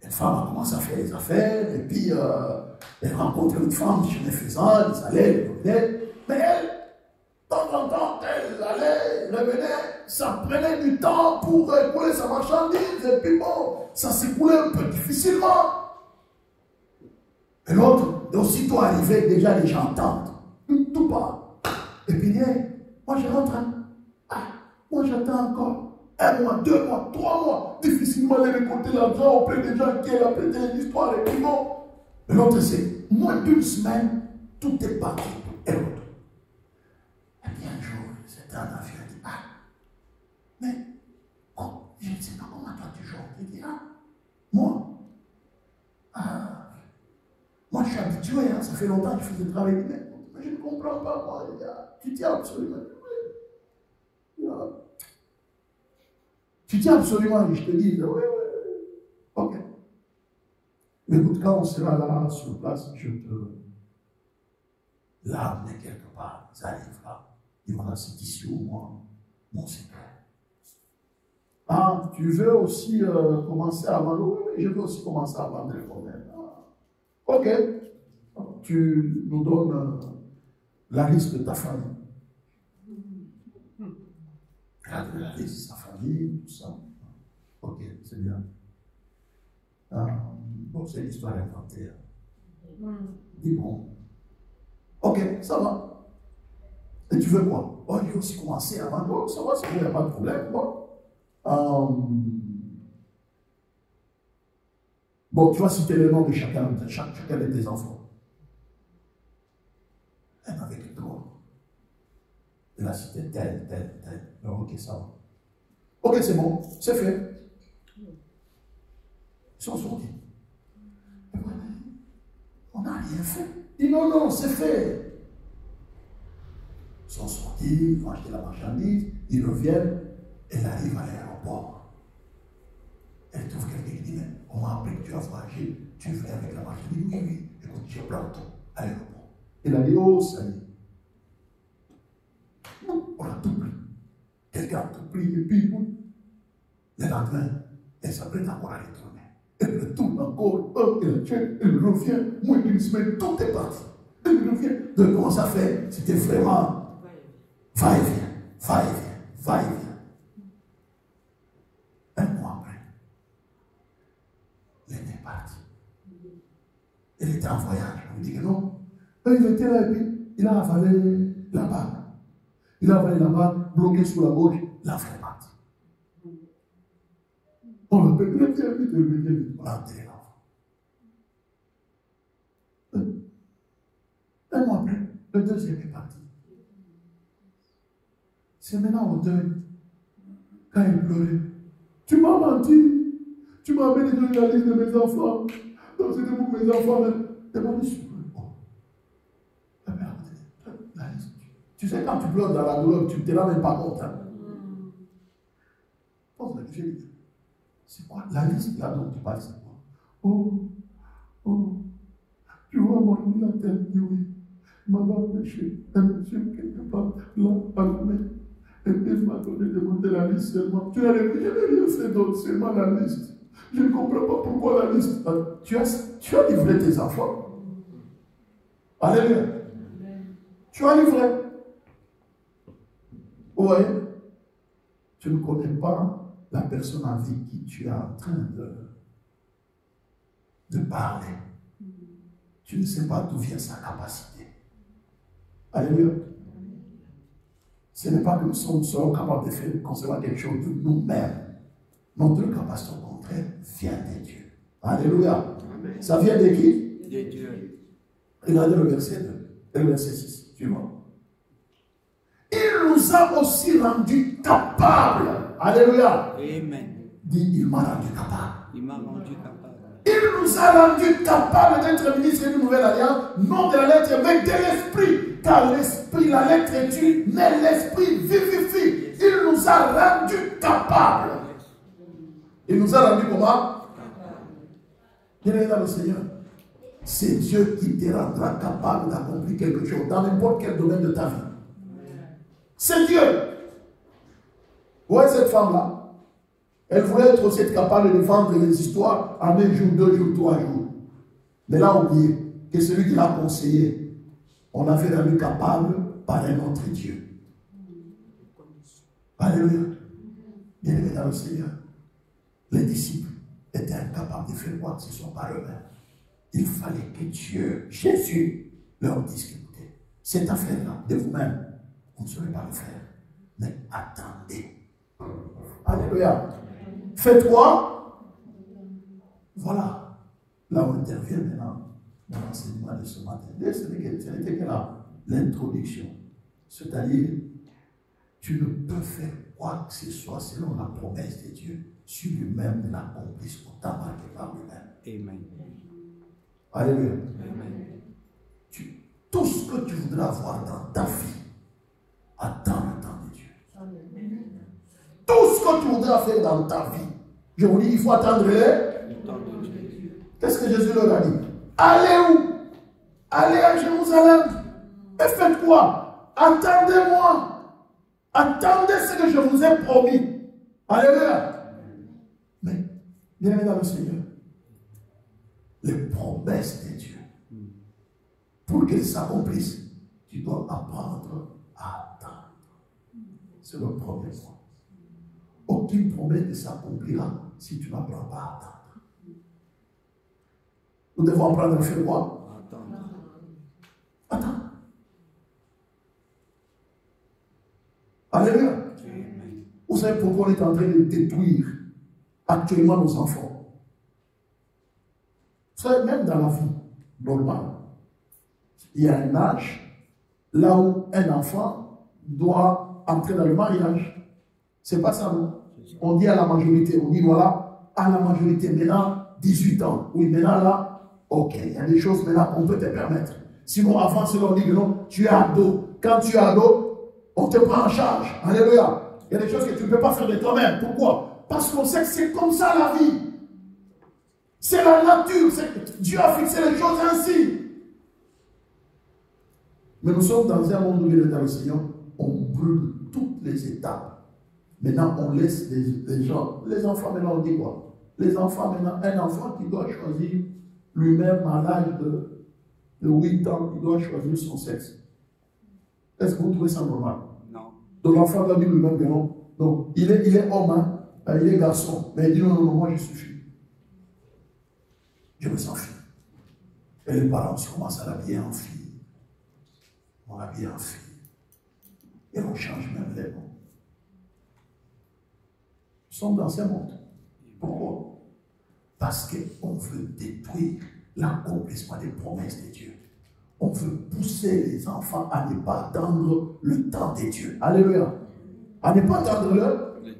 Une femme a commencé à faire des affaires, et puis elle rencontre une femme, chemin faisant, ils allaient, ils revenaient. Mais elle, de temps en temps, elle allait, revenait, ça prenait du temps pour écouler sa marchandise, et puis bon, ça s'écoulait un peu difficilement. Et l'autre, aussitôt arrivé, déjà les gens entendent. Tout part. Et puis dit, moi je rentre. Moi j'attends encore. 1 mois, 2 mois, 3 mois. Difficilement les récolter l'argent auprès des gens qui ont prêté l'histoire et puis bon. Et l'autre, c'est moins d'une semaine, tout est parti. Et l'autre. Et puis un jour, c'était un avion, il dit, mais je ne sais pas comment toi tu joues. Il dit, moi, moi, je suis habitué, ça fait longtemps que je fais ce travail, mais je ne comprends pas, moi. Tu tiens absolument. Tu tiens absolument, je te dis, oui. Ok. Mais écoute, quand on sera là, sur place, je te l'amener quelque part. Ils arrivent là. Ils vont là, c'est ici ou moi, mon secret. Tu veux aussi commencer à vendre? Oui, je veux aussi commencer à vendre les problèmes. Ok. Tu nous donnes la liste de ta famille. Regarde la liste de sa famille, tout ça. Ok, c'est bien. Bon, c'est l'histoire inventée. Dis bon. Ok, ça va. Et tu veux quoi? Oh, il a aussi commencé à vendre. Oh, ça va, il n'y a pas de problème. Bon, tu vas citer le nom de chacun de tes enfants. Elle n'avait que 3. Elle a cité tel. Alors, ok, ça va. Ok, c'est bon, c'est fait. Ils sont sortis. On n'a rien fait. Il dit non, c'est fait. Ils sont sortis, ils vont acheter la marchandise, ils reviennent, elle arrive à l'aéroport. Elle trouve quelqu'un qui dit, mais on m'a appris que tu as voyagé, tu viens avec la marchandise. Oui, écoute, j'ai planté à l'aéroport. Elle a dit, oh, ça y est. On a tout pris. Quelqu'un a tout pris, et puis, le lendemain, elle s'apprête encore à retourner. Elle retourne encore, elle revient, moins d'une semaine, tout est parti. Elle revient. Donc, comment ça fait? C'était vraiment va-et-vient. Un mois après, elle est partie. Elle était en voyage. On dit que non. Il était là et puis, il a avalé la bague. Il a avalé la bague, bloqué sous la gauche, l'enfant est parti. On l'appelle, vite. On a enterré l'enfant. Un mois après, le deuxième est parti. C'est maintenant au deuil. Quand il pleurait, tu m'as menti. Tu m'as amené dans la liste de mes enfants. Donc c'était pour mes enfants. Et moi, je suis la liste. Tu sais, quand tu pleures dans la douleur, tu ne te rends même pas compte. Pose la question. C'est quoi la liste là dont tu parles, c'est quoi? Oh, tu vois, mon ami, la tête dit oui. Il m'a empêché un monsieur quelque part, là, à la main. Et puis il m'a donné de monter la liste seulement. Tu as rien fait d'autre, seulement la liste. Je ne comprends pas pourquoi la liste. Tu as livré tes enfants. Alléluia. Tu as livré. Vous voyez? Tu ne connais pas la personne avec qui tu es en train de parler. Tu ne sais pas d'où vient sa capacité. Alléluia. Ce n'est pas que nous serons capables de faire concevoir quelque chose de nous-mêmes. Notre capacité, au contraire, vient de Dieu. Alléluia. Amen. Ça vient de qui? De Dieu. Regardez le verset 2 et le verset 6. Suivant. Il nous a aussi rendus capables. Alléluia. Amen. Dit, il m'a rendu capable. Il m'a rendu capable. Il nous a rendus capables d'être ministres d'une nouvelle alliance, non de la lettre, mais de l'esprit. Car l'esprit, la lettre tue, mais l'esprit vivifie. Il nous a rendus capables. Il nous a rendus comment? Bien dans le Seigneur. C'est Dieu qui te rendra capable d'accomplir quelque chose dans n'importe quel domaine de ta vie. C'est Dieu. Vous voyez cette femme-là? Elle voulait être aussi capable de vendre les histoires en 1 jour, 2 jours, 3 jours. Mais là, oubliez que celui qui l'a conseillé, on l'avait rendu capable par un autre Dieu. Alléluia. Bien aimé dans le Seigneur. Les disciples étaient incapables de faire quoi que ce soit par eux-mêmes. Il fallait que Dieu, Jésus, leur dise écoutez, cette affaire-là, de vous-même, vous ne saurez pas le faire. Mais attendez. Alléluia. Faites quoi? Voilà. Là, on intervient maintenant dans l'enseignement de ce matin. Ce n'était que l'introduction. C'est-à-dire, tu ne peux faire quoi que ce soit selon la promesse de Dieu si lui-même ne l'accomplisse autant marqué par lui-même. Amen. Alléluia. Amen. Tout ce que tu voudras avoir dans ta vie, attends le temps de Dieu. Amen. Tout ce que tu voudras faire dans ta vie, je vous dis, il faut attendre le temps de Dieu. Qu'est-ce que Jésus leur a dit? Allez où? Allez à Jérusalem. Et faites quoi? Attendez-moi. Attendez ce que je vous ai promis. Alléluia. Mais, bien aimé dans le Seigneur, les promesses de Dieu, pour qu'elles s'accomplissent, tu dois apprendre à attendre. C'est le premier point. Aucune promesse ne s'accomplira si tu n'apprends pas à attendre. Nous devons apprendre à faire quoi? Attendre. Alléluia. Vous savez pourquoi on est en train de détruire actuellement nos enfants? Vous savez, même dans la vie normale, il y a un âge là où un enfant doit entrer dans le mariage. C'est pas ça, non? On dit à la majorité, on dit voilà, à la majorité, maintenant 18 ans. Oui, maintenant là, ok, il y a des choses maintenant qu'on peut te permettre. Sinon, avant, on dit que non, tu es ado. Quand tu es ado, on te prend en charge. Alléluia. Il y a des choses que tu ne peux pas faire de toi-même. Pourquoi? Parce qu'on sait que c'est comme ça la vie. C'est la nature. Dieu a fixé les choses ainsi. Mais nous sommes dans un monde où il est dans le Seigneur. On brûle toutes les étapes. Maintenant, on laisse les gens. Les enfants, maintenant, on dit quoi? Les enfants, maintenant, un enfant qui doit choisir lui-même à l'âge de 8 ans, il doit choisir son sexe. Est-ce que vous trouvez ça normal? Non. Donc l'enfant doit dire lui-même que non. Donc il est homme, hein? Il est garçon. Mais il dit non, moi je suis fille. Je me sens fille. Et les parents commencent à l'habiller en fille. On l'habille en fille. Et on change même les noms. Nous sommes dans ce monde. Pourquoi? Parce qu'on veut détruire l'accomplissement des promesses de Dieu. On veut pousser les enfants à ne pas attendre le temps de Dieu. Alléluia. À ne pas attendre le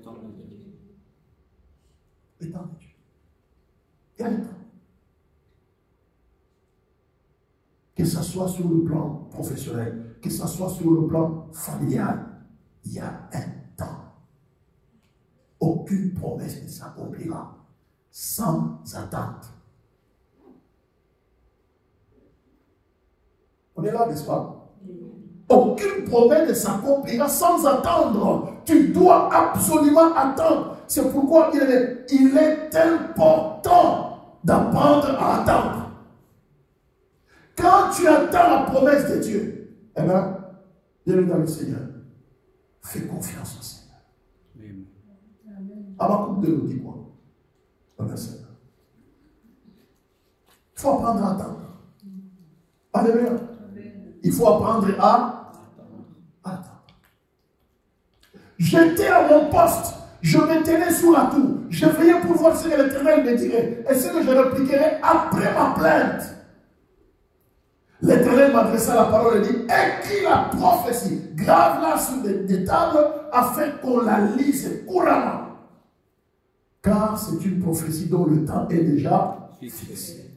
temps de Dieu. Le temps de Dieu. Il y a le temps. Que ce soit sur le plan professionnel, que ce soit sur le plan familial, il y a un temps. Aucune promesse ne s'accomplira sans attente. On est là, n'est-ce pas? Aucune promesse ne s'accomplira sans attendre. Tu dois absolument attendre. C'est pourquoi il est important d'apprendre à attendre. Quand tu attends la promesse de Dieu, eh bien, bienvenue dans le Seigneur. Fais confiance au Seigneur. Habakkuk 2 nous dit quoi? Dans le Seigneur. Il faut apprendre à attendre. Alléluia. Il faut apprendre à attendre. J'étais à mon poste. Je me tenais sous la tour. Je veillais pour voir ce que l'Éternel me dirait. Et ce que je répliquerai après ma plainte. L'Éternel m'adressa la parole et dit, écris la prophétie, grave-la sur des tables afin qu'on la lise couramment. Car c'est une prophétie dont le temps est déjà fixé.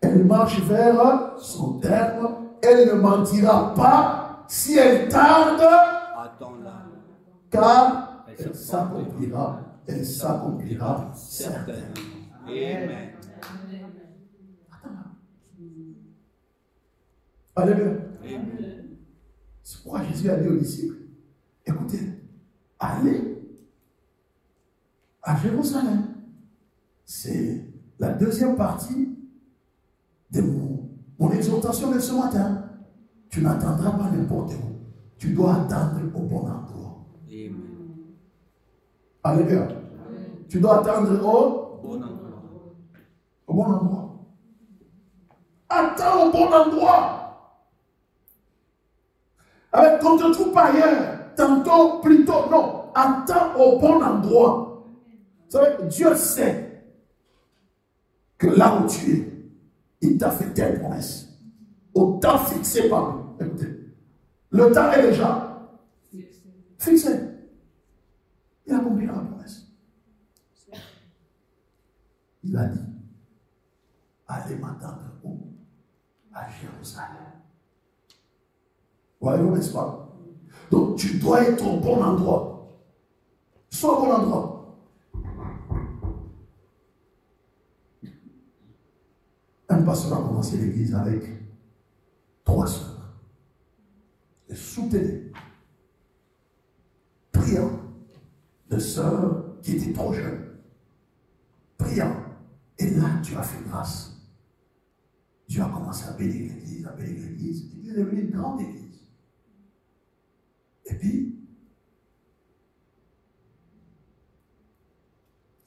Elle marche vers son terme. Elle ne mentira pas si elle tarde. Attends-la. Car elle s'accomplira certainement. Amen. Alléluia. Amen. C'est pourquoi Jésus a dit aux disciples, écoutez, allez à Jérusalem. C'est la deuxième partie de mon exhortation de ce matin. Tu n'attendras pas n'importe où. Tu dois attendre au bon endroit. Amen. Alléluia. Amen. Tu dois attendre au Bon endroit. Au bon endroit. Attends au bon endroit. Avec contre tout par ailleurs. Tantôt, plutôt, non. Attends au bon endroit. Vous savez, Dieu sait que là où tu es, il t'a fait telle promesse. Au temps fixé par lui. Écoutez, le temps est déjà fixé. Il accomplira la promesse. Il a dit, allez m'attendre où? À Jérusalem. Voyez-vous, n'est-ce pas? Donc tu dois être au bon endroit. Sois au bon endroit. Un pasteur a commencé l'église avec 3 sœurs. Et soutenaient, priant, de sœurs qui étaient trop jeunes. Priant. Et là, Dieu a fait grâce. Dieu a commencé à bénir l'église, à bénir l'église. L'église est devenue une grande église. Et puis,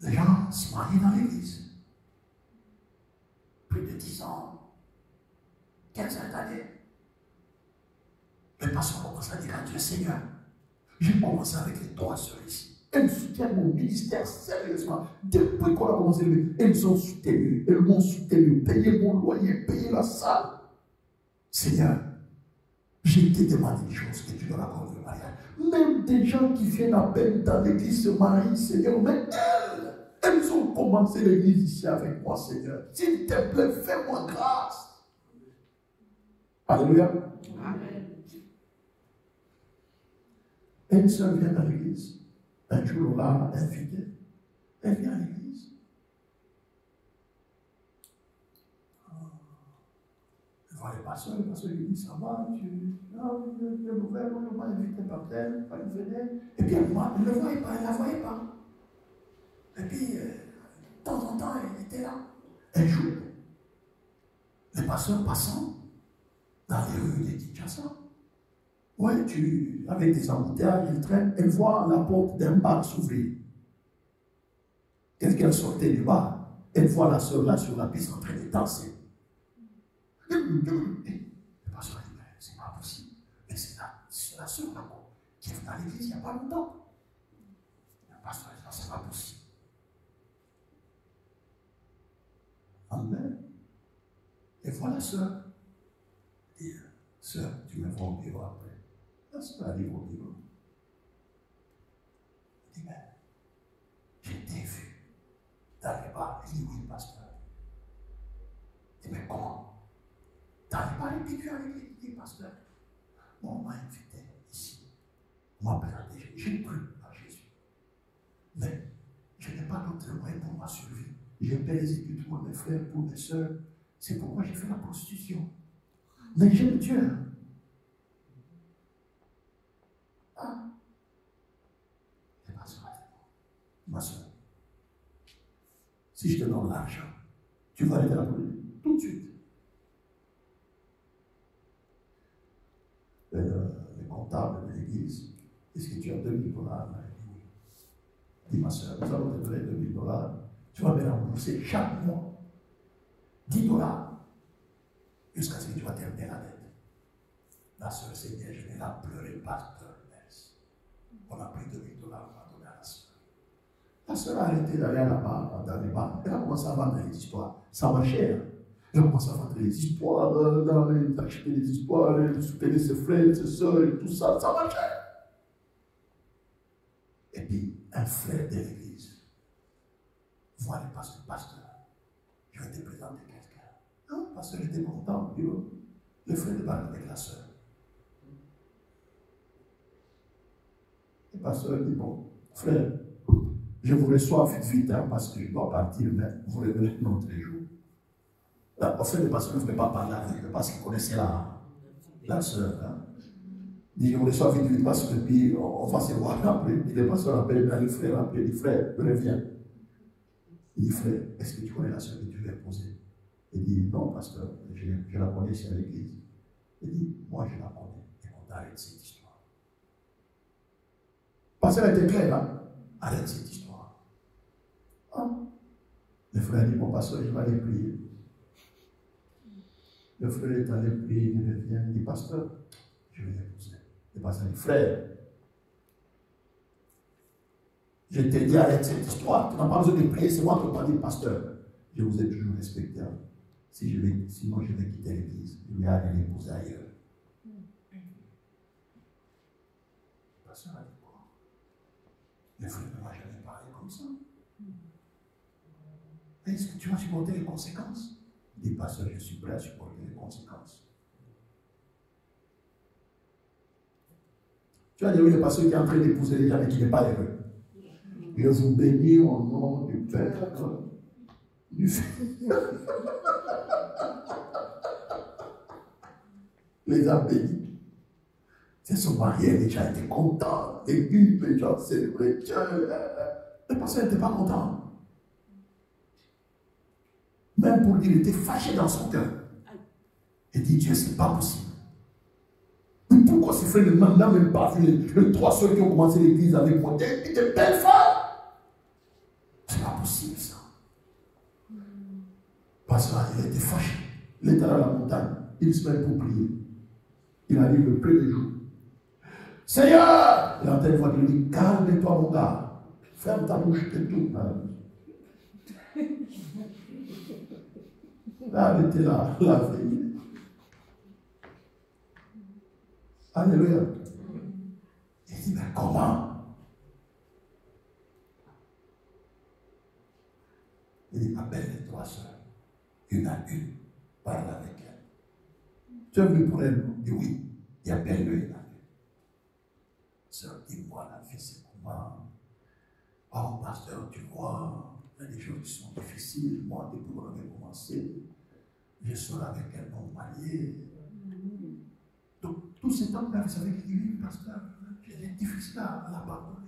les gens se marient dans l'église. Plus de 10 ans, 15 d'années. Le pasteur commence à dire à Dieu, Seigneur, j'ai commencé avec les 3 sœurs ici. Elles soutiennent mon ministère sérieusement. Depuis qu'on a commencé, elles ont soutenu, elles m'ont soutenu, payé mon loyer, payé la salle. Seigneur, j'ai été demandé une chose que tu dois l'accorder le mariage. Même des gens qui viennent à peine dans l'église se marient, Seigneur, mais elles ont commencé l'église ici avec moi, Seigneur. S'il te plaît, fais-moi grâce. Alléluia. Amen. Une sœur vient à l'église. Un jour, on l'a invitée. Elle vient à l'église. Elle voit les pasteurs lui dit, ça va, de nouvelles, on m'a invité par elle, elle venait. Et puis elle ne le voyait pas, elle ne la voyait pas. Et puis, de temps en temps, elle était là. Un jour, les pasteurs passant dans les rues de Kinshasa, ouais, avec des embouteillages, ils traînent, elle voit la porte d'un bar s'ouvrir. Quelqu'un sortait du bar, elle voit la sœur là sur la piste en train de danser. Le pasteur dit, mais c'est pas possible. Mais c'est la sœur là qui est dans l'église il n'y a pas longtemps. Le pasteur dit, non, c'est pas possible. Amen. Et voilà la sœur. Et sœur, tu me vois au bureau après. La sœur arrive au bureau. Elle dit, mais je t'ai vu dans les bars. Elle dit, oui, pasteur. Elle dit, mais comment? Dans les bars, et puis tu as dit, pasteur. Bon, on m'a invité ici. On m'a présenté. J'ai cru à Jésus. Mais je n'ai pas d'autre moyen pour ma survie J'ai persécuté mes frères pour mes soeurs. C'est pourquoi j'ai fait la prostitution. Mais j'aime Dieu. Ah. Et ma soeur, si je te donne l'argent, tu vas aller à la police tout de suite. Le comptable de l'église, est-ce que tu as $2000? Oui. Dis ma soeur, nous allons te donner $2000. Tu vas me rembourser chaque mois $10 jusqu'à ce que tu vas terminer la dette. La soeur Seigneur, je vais la pleurer, pasteur. On a pris $2000, on a donné à la soeur. La soeur a arrêté d'aller là-bas, dans les bars. Elle a commencé à vendre les histoires. Ça va cher. Elle a commencé à vendre les histoires, d'acheter des histoires, de soutenir ses frères, ses soeurs et tout ça. Ça va cher. Et puis, un frère de l'église voit le pasteur. Je vais te présenter quelqu'un. Non, le pasteur était content. Le frère débarque avec la soeur. Le pasteur dit, bon, frère, je vous reçois vite, hein, parce que je dois partir, mais vous revenez un autre jour. En fait, le pasteur ne voulait pas parler avec eux parce qu'il connaissait la soeur. Hein. Il dit, je vous reçois vite, parce que puis on va se voir après. Et le pasteur appelle le frère, après, il dit, frère, reviens. Il dit, frère, est-ce que tu connais la soeur que tu veux épouser? Il dit, non, pasteur, je la connais ici à l'église. Il dit, moi je la connais, et on arrête cette histoire. Parce qu'elle était claire, hein? Arrête cette histoire. Ah. Le frère dit, mon pasteur, je vais aller prier. Le frère est allé prier, il revient, il dit, pasteur, je vais l'épouser. Le pasteur dit, frère, je t'ai dit, arrête cette histoire. Tu n'as pas besoin de prier, c'est moi qui t'ai dit, pasteur. Je vous ai toujours respecté. Sinon, je vais quitter l'église. Je vais aller l'épouser ailleurs. Le pasteur a dit, quoi? Le frère ne m'a jamais parlé comme ça. Est-ce que tu vas supporter les conséquences? Il dit, pasteur, je suis prêt à supporter les conséquences. Tu vas dire, oui, le pasteur qui est en train d'épouser les gens et qui n'est pas heureux. Je vous bénis au nom du Père, du Fils. Les a bénis. C'est son marié, les gens étaient contents. L'église, les gens célébraient Dieu. Le pasteur n'était pas content. Même pour lui, il était fâché dans son cœur. Il dit, Dieu, c'est pas possible. Pourquoi ces frères n'ont même pas vu les 3 soeurs qui ont commencé l'église avec moi? Des belles femmes. C'est pas possible ça. Parce qu'il était fâché. Il était à la montagne. Il se met pour prier. Il arrive le premier jour. Seigneur! Il entend une voix qui lui dit, calme-toi mon gars. Ferme ta bouche, t'es tout. Là, elle était là, la veille. Alléluia. Il dit, mais comment? Il dit, appelle les 3 soeurs. Une à une. Parle avec elle. Tu es venu pour elle? Il dit, oui. Il appelle-le une à une. Sœur, dis-moi, la vie, c'est comment? Oh, pasteur, tu vois, il y a des choses qui sont difficiles. Moi, depuis qu'on avait commencé, je sors avec un homme marié. Donc, tout cet homme-là, vous savez qu'il dit, pasteur, c'est difficile à l'abandonner.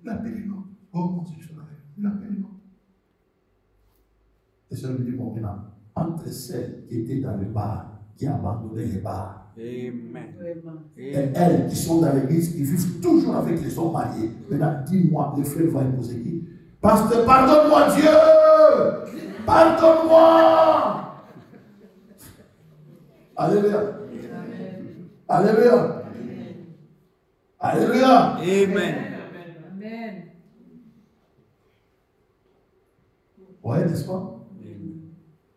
Il appelle une autre. Oh mon Dieu, je suis avec. Il appelle une autre. Et ça lui dit, mon grand, entre celles qui étaient dans le bar, qui abandonnaient les bars, Amen. et elles qui sont dans l'église, qui vivent toujours avec les hommes mariés. Maintenant, dis-moi, les frères vont épouser qui? Pasteur, pardonne-moi Dieu! Pardonne-moi! Alléluia. Alléluia. Alléluia. Amen. Amen. Ouais, n'est-ce pas?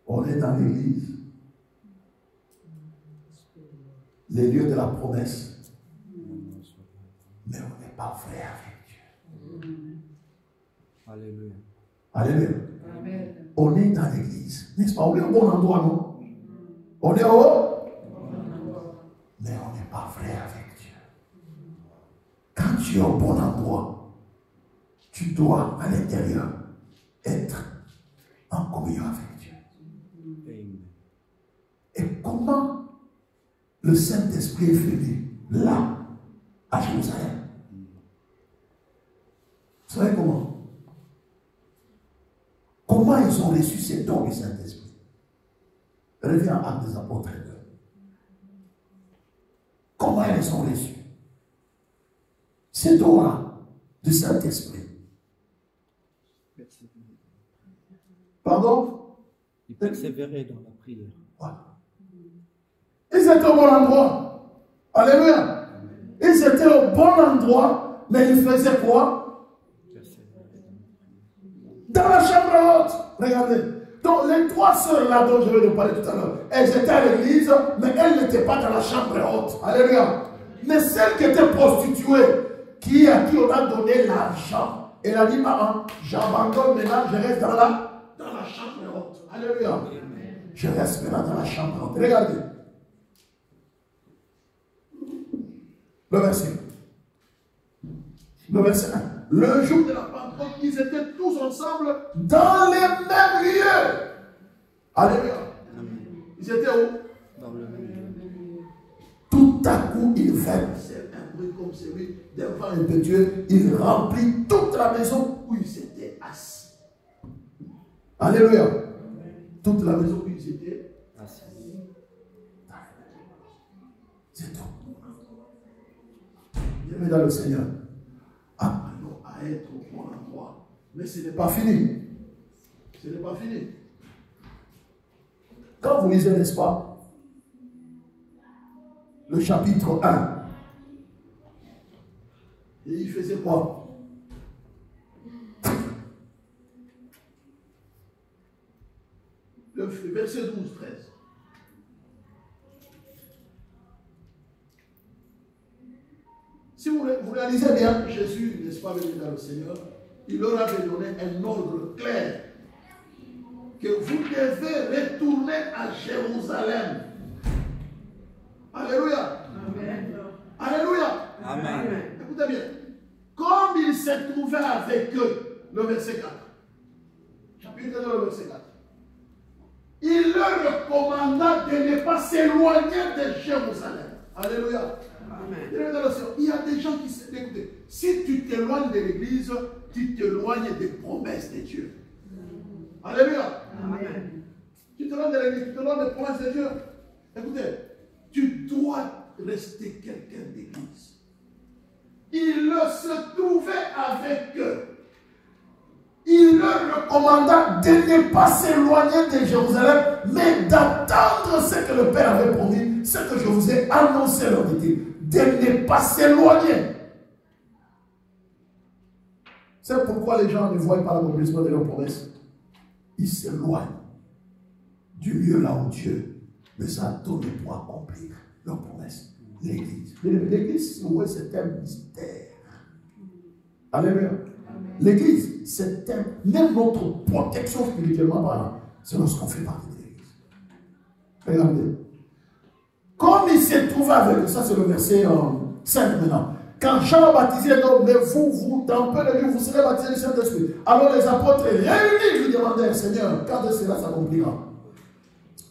On est dans l'église. Les lieux de la promesse. Mais on n'est pas vrai avec Dieu. Alléluia. Alléluia. Amen. On est dans l'église. N'est-ce pas? On est au bon endroit, non? On est au? Mais on n'est pas vrai avec Dieu. Quand tu es au bon endroit, tu dois à l'intérieur être en communion avec Dieu. Amen. Et comment le Saint-Esprit est venu là, à Jérusalem? Vous savez comment? Comment ils ont reçu ces dons du Saint-Esprit? Reviens à Actes des Apôtres 2. Comment ils ont reçu ces dons-là du Saint-Esprit? Pardon? Ils persévéraient dans la prière. Voilà. Ils étaient au bon endroit. Alléluia. Ils étaient au bon endroit, mais ils faisaient quoi? Dans la chambre haute. Regardez. Donc les trois sœurs là dont je vais vous parler tout à l'heure, elles étaient à l'église, mais elles n'étaient pas dans la chambre haute. Alléluia. Mais celle qui était prostituée, à qui on a donné l'argent, elle a dit, maman, j'abandonne maintenant, je reste dans la chambre haute. Alléluia. Je reste maintenant dans la chambre haute. Regardez. Le verset 1. Le jour de la Pentecôte, ils étaient tous ensemble dans les mêmes lieux. Alléluia. Ils étaient où? Dans le même lieu. Tout à coup, il vint un bruit comme celui d'un vent impétueux. Il remplit toute la maison où ils étaient assis. Alléluia. Toute la maison où ils étaient assis. C'est tout. Bienvenue dans le Seigneur. Apprenons à être au bon endroit. Mais ce n'est pas fini. Ce n'est pas fini. Quand vous lisez, n'est-ce pas, le chapitre 1, et il faisait quoi? Le verset 12-13. Si vous réalisez bien, Jésus, n'est-ce pas, venu dans le Seigneur, il leur avait donné un ordre clair que vous devez retourner à Jérusalem. Alléluia. Amen. Alléluia. Amen. Écoutez bien. Comme il s'est trouvé avec eux, le verset 4. Chapitre 2, le verset 4. Il leur recommanda de ne pas s'éloigner de Jérusalem. Alléluia. Il y a des gens qui se... Écoutez, si tu t'éloignes de l'église, tu t'éloignes des promesses de Dieu. Alléluia. Amen. Tu t'éloignes de l'église, tu t'éloignes des promesses de Dieu. Écoutez, tu dois rester quelqu'un d'église. Il se trouvait avec eux. Il leur recommanda de ne pas s'éloigner de Jérusalem, mais d'attendre ce que le Père avait promis, ce que je vous ai annoncé, leur dit-il, de ne pas s'éloigner. C'est pourquoi les gens ne voient pas l'accomplissement de leurs promesses. Ils s'éloignent du lieu là où Dieu les a donnés pour accomplir leurs promesses. L'église. L'église, oui, c'est un mystère. Alléluia. L'église, c'est même notre protection spirituellement parlant, c'est lorsqu'on fait partie de l'église. Regardez. Comme il s'est trouvé avec eux, ça c'est le verset 5 maintenant. Quand Jean a baptisé l'homme, mais vous, dans peu de jours, vous serez baptisés du Saint-Esprit. Alors les apôtres réunis lui demandèrent, Seigneur, quand est-ce que cela s'accomplira?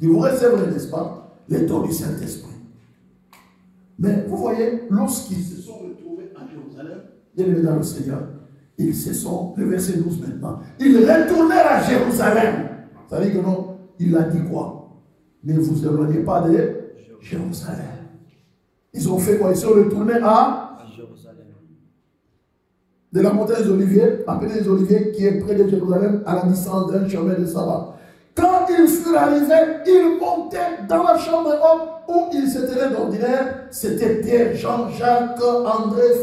Il vous réserve, n'est-ce pas, les dons du Saint-Esprit. Mais vous voyez, lorsqu'ils se sont retrouvés à Jérusalem, bien aimés dans le Seigneur, ils se sont, le verset 12 maintenant, ils retournèrent à Jérusalem. Ça veut dire que non, il a dit quoi? Ne vous éloignez pas de Jérusalem. Ils ont fait quoi? Ils sont retournés à Jérusalem. De la montagne des Oliviers, appelée les Oliviers, qui est près de Jérusalem, à la distance d'un chemin de sabbat. Quand ils furent arrivés, ils montaient dans la chambre haute où ils se tenaient d'ordinaire. C'était Pierre, Jean, Jacques, André,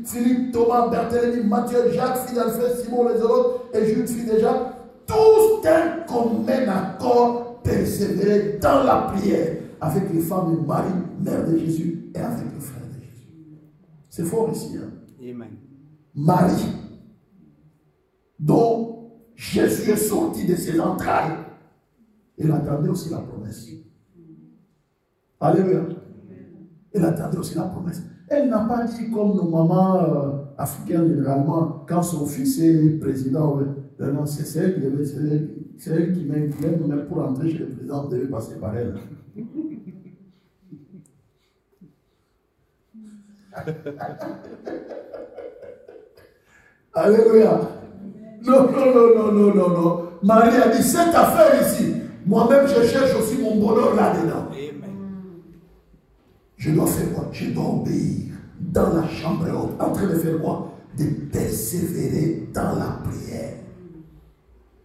Philippe, Thomas, Barthélemy, Matthieu, Jacques, fils d'Alphée, Simon, les autres, et Jude, fils de Jacques. Tous d'un commun accord persévéraient dans la prière avec les femmes de Marie, mère de Jésus, et avec le frère de Jésus. C'est fort ici. Hein? Amen. Marie, dont Jésus est sorti de ses entrailles. Elle attendait aussi la promesse. Alléluia. Elle attendait aussi la promesse. Elle n'a pas dit comme nos mamans africaines généralement, quand son fils est président Non, c'est elle qui m'influence, mais pour entrer chez le président, vous devez passer par elle. Alléluia. Non. Marie a dit, cette affaire ici, moi-même je cherche aussi mon bonheur là-dedans. Je dois faire quoi? Je dois obéir dans la chambre haute. En train de faire quoi? De persévérer dans la prière.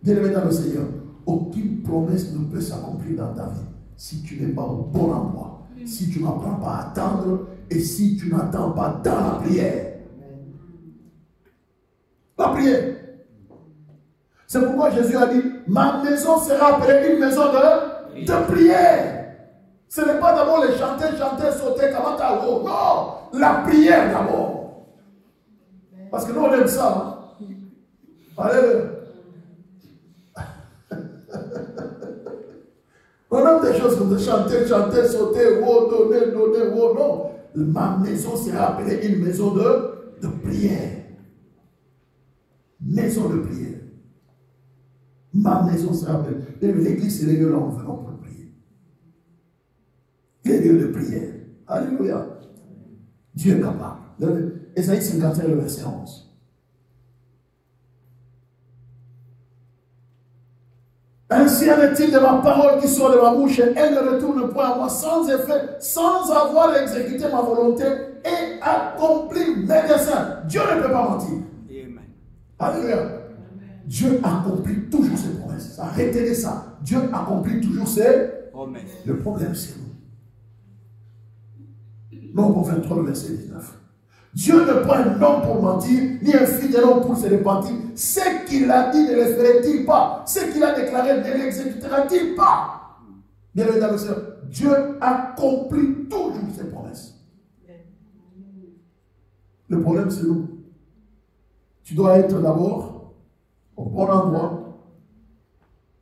Bien-aimé dans le Seigneur, aucune promesse ne peut s'accomplir dans ta vie si tu n'es pas au bon endroit, si tu n'apprends pas à attendre et si tu n'attends pas dans la prière. La prière. C'est pourquoi Jésus a dit, ma maison sera appelée une maison de prière. Ce n'est pas d'abord les chanter, sauter, kamata, non, la prière d'abord. Parce que nous on aime ça. Hein? Alléluia. On aime des choses comme de chanter, sauter, donner, non. Ma maison sera appelée une maison de prière. Maison de prière. Ma maison sera appelée. L'église, c'est les lieux là où on venons pour prier. Les lieux de prière. Alléluia. Dieu est capable. Ésaïe 51, le verset 11. Ainsi en est-il de ma parole qui sort de ma bouche, elle ne retourne point à moi sans effet, sans avoir exécuté ma volonté et accompli mes desseins. Dieu ne peut pas mentir. Amen. Alléluia. Dieu accomplit toujours ses promesses. Arrêtez ça. Dieu accomplit toujours ses promesses. Le problème, c'est nous. Nombre 23, verset 19. Dieu n'est pas un homme pour mentir, ni un fidèle homme pour se repentir. Ce qu'il a dit ne le ferait-il pas? Ce qu'il a déclaré ne l'exécutera-t-il pas? Bien évidemment, le Seigneur, Dieu accomplit toujours ses promesses. Le problème, c'est nous. Tu dois être d'abord au bon endroit.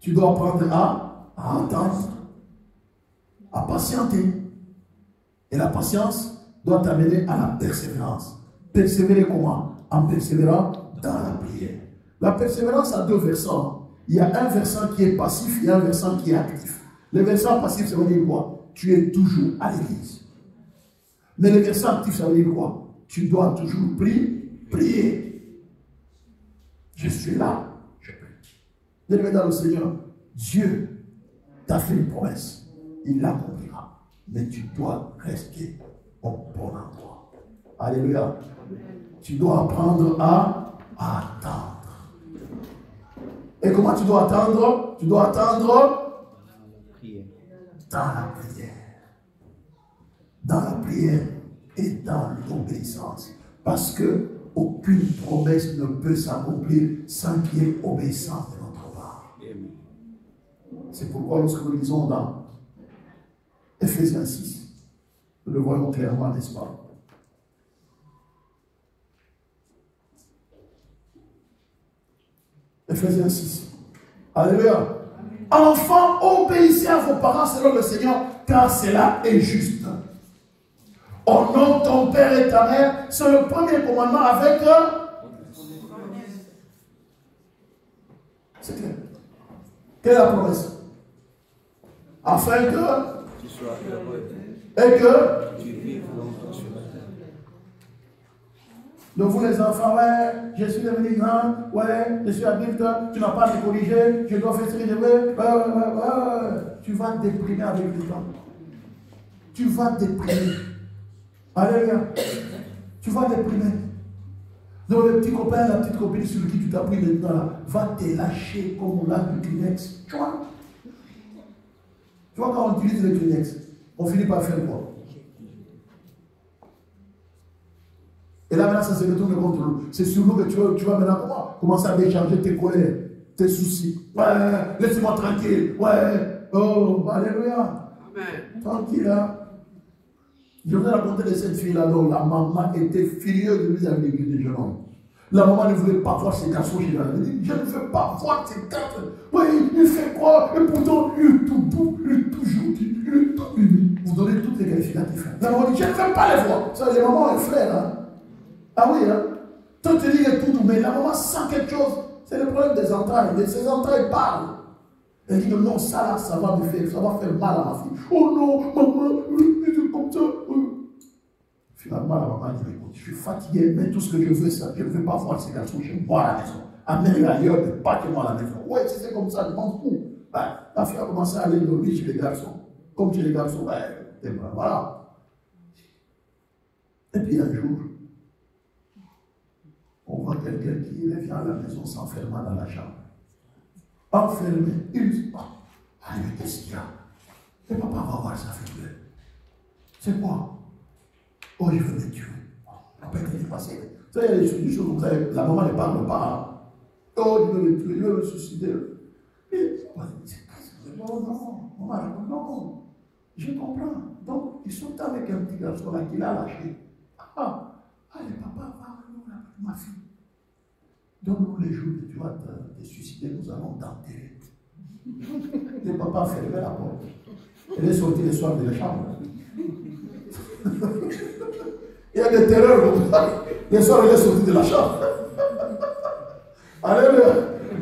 Tu dois apprendre à entendre, à patienter. Et la patience doit t'amener à la persévérance. Persévérer comment? En persévérant dans la prière. La persévérance a deux versants. Il y a un versant qui est passif, il y a un versant qui est actif. Le versant passif, ça veut dire quoi? Tu es toujours à l'église. Mais le versant actif, ça veut dire quoi? Tu dois toujours prier. Je suis là, je prie. Bien-aimé dans le Seigneur, Dieu t'a fait une promesse. Il l'accomplira. Mais tu dois rester au bon endroit. Alléluia. Tu dois apprendre à attendre. Et comment tu dois attendre? Tu dois attendre dans la prière. Dans la prière et dans l'obéissance. Parce que aucune promesse ne peut s'accomplir sans qu'il y ait obéissance de notre part. C'est pourquoi lorsque nous lisons dans Ephésiens 6, nous le voyons clairement, n'est-ce pas? Ephésiens 6. Alléluia. Enfants, obéissez à vos parents selon le Seigneur, car cela est juste. Honore ton père et ta mère, c'est le premier commandement avec c'est clair. Quelle est la promesse? Afin que Tu sois heureux. Et que Tu vives longtemps sur la terre. donc vous les enfants, ouais, je suis devenu grand, ouais, je suis adulte, tu n'as pas à te corriger, je dois faire ce que je veux, tu vas te déprimer avec le temps. Tu vas te déprimer. Alléluia. Tu vas te déprimer. Donc le petit copain, la petite copine sur qui tu t'as pris maintenant là, va te lâcher comme on l'a du Kleenex. Tu vois quand on utilise le Kleenex, on finit par faire quoi? Et là maintenant ça se retourne contre nous. C'est sur nous que tu vas maintenant commencer à décharger tes colères, tes soucis. Ouais, laissez-moi tranquille. Ouais, oh, alléluia. Amen. Tranquille là. Je vous ai raconté de cette fille-là dont la maman était furieuse de vis-à-vis du jeune homme. La maman ne voulait pas voir ses garçons chez elle. Elle dit, je ne veux pas voir ces garçons. Oui, il fait quoi? Et pourtant, il est tout beau, il est tout gentil, il est tout mimi. Vous donnez toutes les qualificatifs. La maman dit, je ne veux pas les voir. Ça, les mamans et frères. Hein? Ah oui, hein? Toi, tu dis, il est tout doux, mais la maman sent quelque chose. C'est le problème des entrailles. Ces entrailles parlent. Elle dit que non, ça là, ça va me faire, ça va faire mal à ma fille. Oh non, maman, c'est comme ça. Finalement, la maman dit, écoute, je suis fatigué, mais tout ce que je veux, ça, je ne veux pas voir ces garçons chez moi à la maison. Amène-les ailleurs, mais pas que moi à la maison. Ouais, si c'est comme ça, je m'en fous. Ben, la fille a commencé à aller dormir chez les garçons. Comme chez les garçons, ben, voilà. Et puis un jour, on voit quelqu'un qui revient à la maison s'enfermant dans la chambre. Enfermé, il dit, allez, mais qu'est-ce qu'il y a? Et papa va voir sa fille. C'est quoi? Oh, je veux me tuer. Papa est passé. Vous savez, il y a des choses, vous savez, la maman ne parle pas. Oh, je veux me tuer, je veux me suicider. Et, non, maman, non, je comprends. Donc, ils sont avec un petit garçon là qui l'a lâché. Allez, papa, va, ma fille. Donne-nous les jours que tu vas te suicider, nous allons t'enterrer. Le papa fermait la porte. Elle est sortie le soir de la chambre. Il y a des terreurs. Le soir, elle est sortie de la chambre. Alléluia.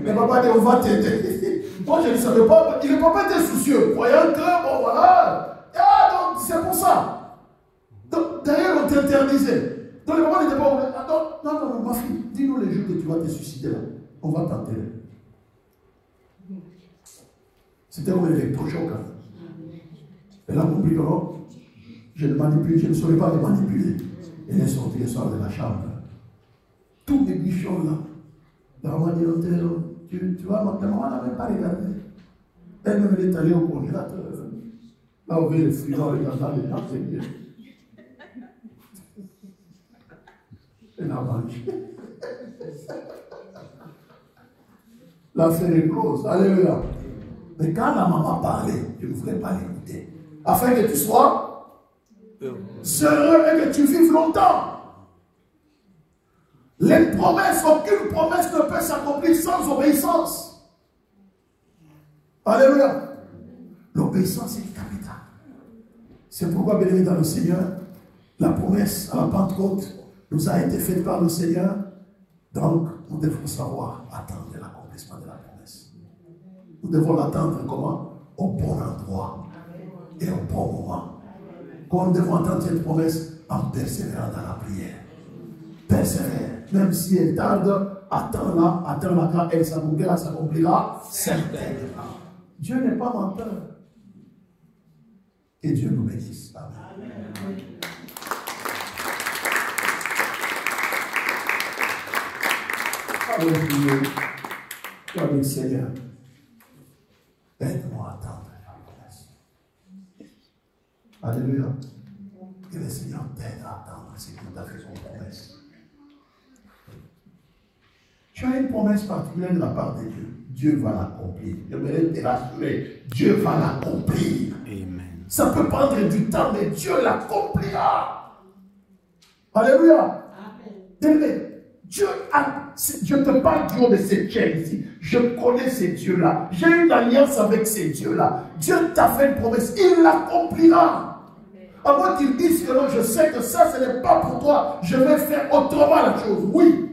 Le papa dit, on va t'aider. Moi, je ne savais pas. Le papa était soucieux, croyant que, bon, voilà. Ah, donc, c'est pour ça. Donc, d'ailleurs, on t'interdisait. Donc, le papa n'était pas ouvert. Non, ma fille, dis-nous les jours que tu vas te suicider là. On va t'enterrer. C'était comme un électrochoc. Elle a compris que non, je ne saurais pas les manipuler. Elle est sortie le soir de la chambre. Tous les bichons là. La maman dit, tu vois, ma maman n'a même pas regardé. Elle-même, elle est allée au congélateur. Là, on veut les fruits, on regarde les gens, c'est bien. Elle a mangé. L'affaire est close. Alléluia. Mais quand la maman parlait, je ne voulais pas l'écouter. Afin que tu sois heureux et que tu vives longtemps. Les promesses, aucune promesse ne peut s'accomplir sans obéissance. Alléluia. L'obéissance est capitale. C'est pourquoi, bien-aimés dans le Seigneur, la promesse à la Pentecôte nous a été faite par le Seigneur. Donc, nous devons savoir attendre l'accomplissement de la promesse. Nous devons l'attendre comment? Au bon endroit et au bon moment. Quand nous devons attendre cette promesse en persévérant dans la prière. Persévère. Même si elle tarde, attends-la quand elle s'accomplira certainement. Dieu n'est pas menteur. Et Dieu nous bénisse. Amen. Alléluia. Toi, le Seigneur, aide-moi à attendre la promesse. Alléluia. Que le Seigneur t'aide à attendre ce qu'il t'a fait son promesse. Tu as une promesse particulière de la part de Dieu. Dieu va l'accomplir. Je voudrais te rassurer. Dieu va l'accomplir. Amen. Ça peut prendre du temps, mais Dieu l'accomplira. Alléluia. Amen. Dieu je te parle du haut de ces chaînes ici. Je connais ces dieux-là. J'ai une alliance avec ces dieux-là. Dieu t'a fait une promesse. Il l'accomplira. À moins qu'il dise que non, je sais que ça, ce n'est pas pour toi. Je vais faire autrement la chose. Oui.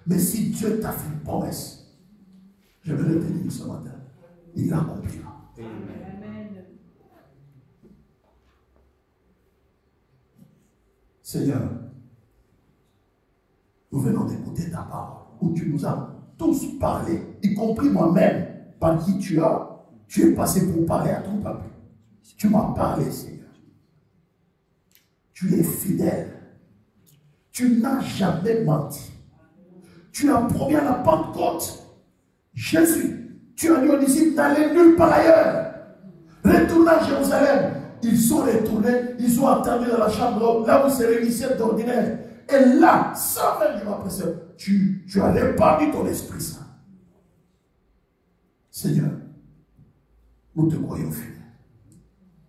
Mais si Dieu t'a fait une promesse, je vais le dire ce matin, il l'accomplira. Amen. Seigneur, nous venons d'écouter ta parole, où tu nous as tous parlé, y compris moi-même, par qui tu es passé pour parler à ton peuple. Tu m'as parlé, Seigneur. Tu es fidèle. Tu n'as jamais menti. Tu as promis à la Pentecôte, Jésus, tu as dit aux disciples d'aller nulle part ailleurs. Retourne à Jérusalem. Ils sont retournés, ils ont attendu dans la chambre là où se réunissait d'ordinaire. Et là, 120 jours après ça, tu as répandu ton Esprit Saint. Seigneur, nous te croyons fidèle.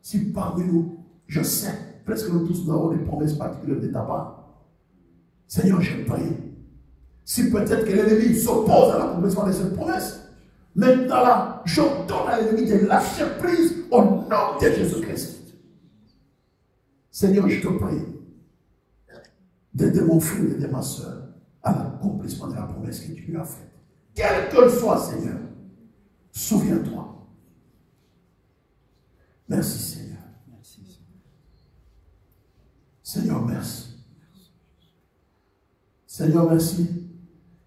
Si parmi nous, je sais, presque nous tous nous avons des promesses particulières de ta part. Seigneur, je prie. Si peut-être que l'ennemi s'oppose à l'accomplissement de cette promesse, maintenant là, je donne à l'ennemi de lâcher prise au nom de Jésus-Christ. Seigneur, je te prie d'aider mon frère et de ma soeur à l'accomplissement de la promesse que tu lui as faite. Quel que soit, Seigneur, souviens-toi. Merci, Seigneur. Seigneur, merci. Seigneur, merci.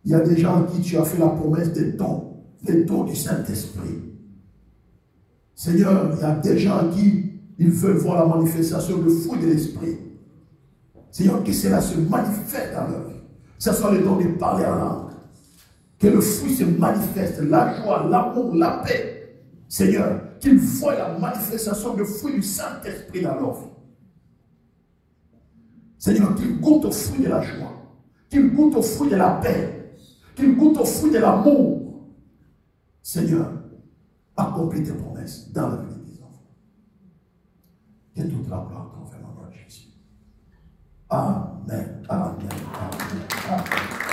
Il y a des gens à qui tu as fait la promesse des dons du Saint-Esprit. Seigneur, il y a des gens à qui ils veulent voir la manifestation du fruit de l'Esprit. Seigneur, que cela se manifeste dans leur vie. Que ce soit le don de parler en langue. Que le fruit se manifeste, la joie, l'amour, la paix. Seigneur, qu'ils voient la manifestation du fruit du Saint-Esprit dans leur vie. Seigneur, qu'ils goûtent au fruit de la joie. Qu'ils goûtent au fruit de la paix. Qu'ils goûtent au fruit de l'amour. Seigneur, accomplis tes promesses dans la vie des enfants. Que toute la gloire t'en fait, mon Jésus. Amen. Amen. Amen. Amen.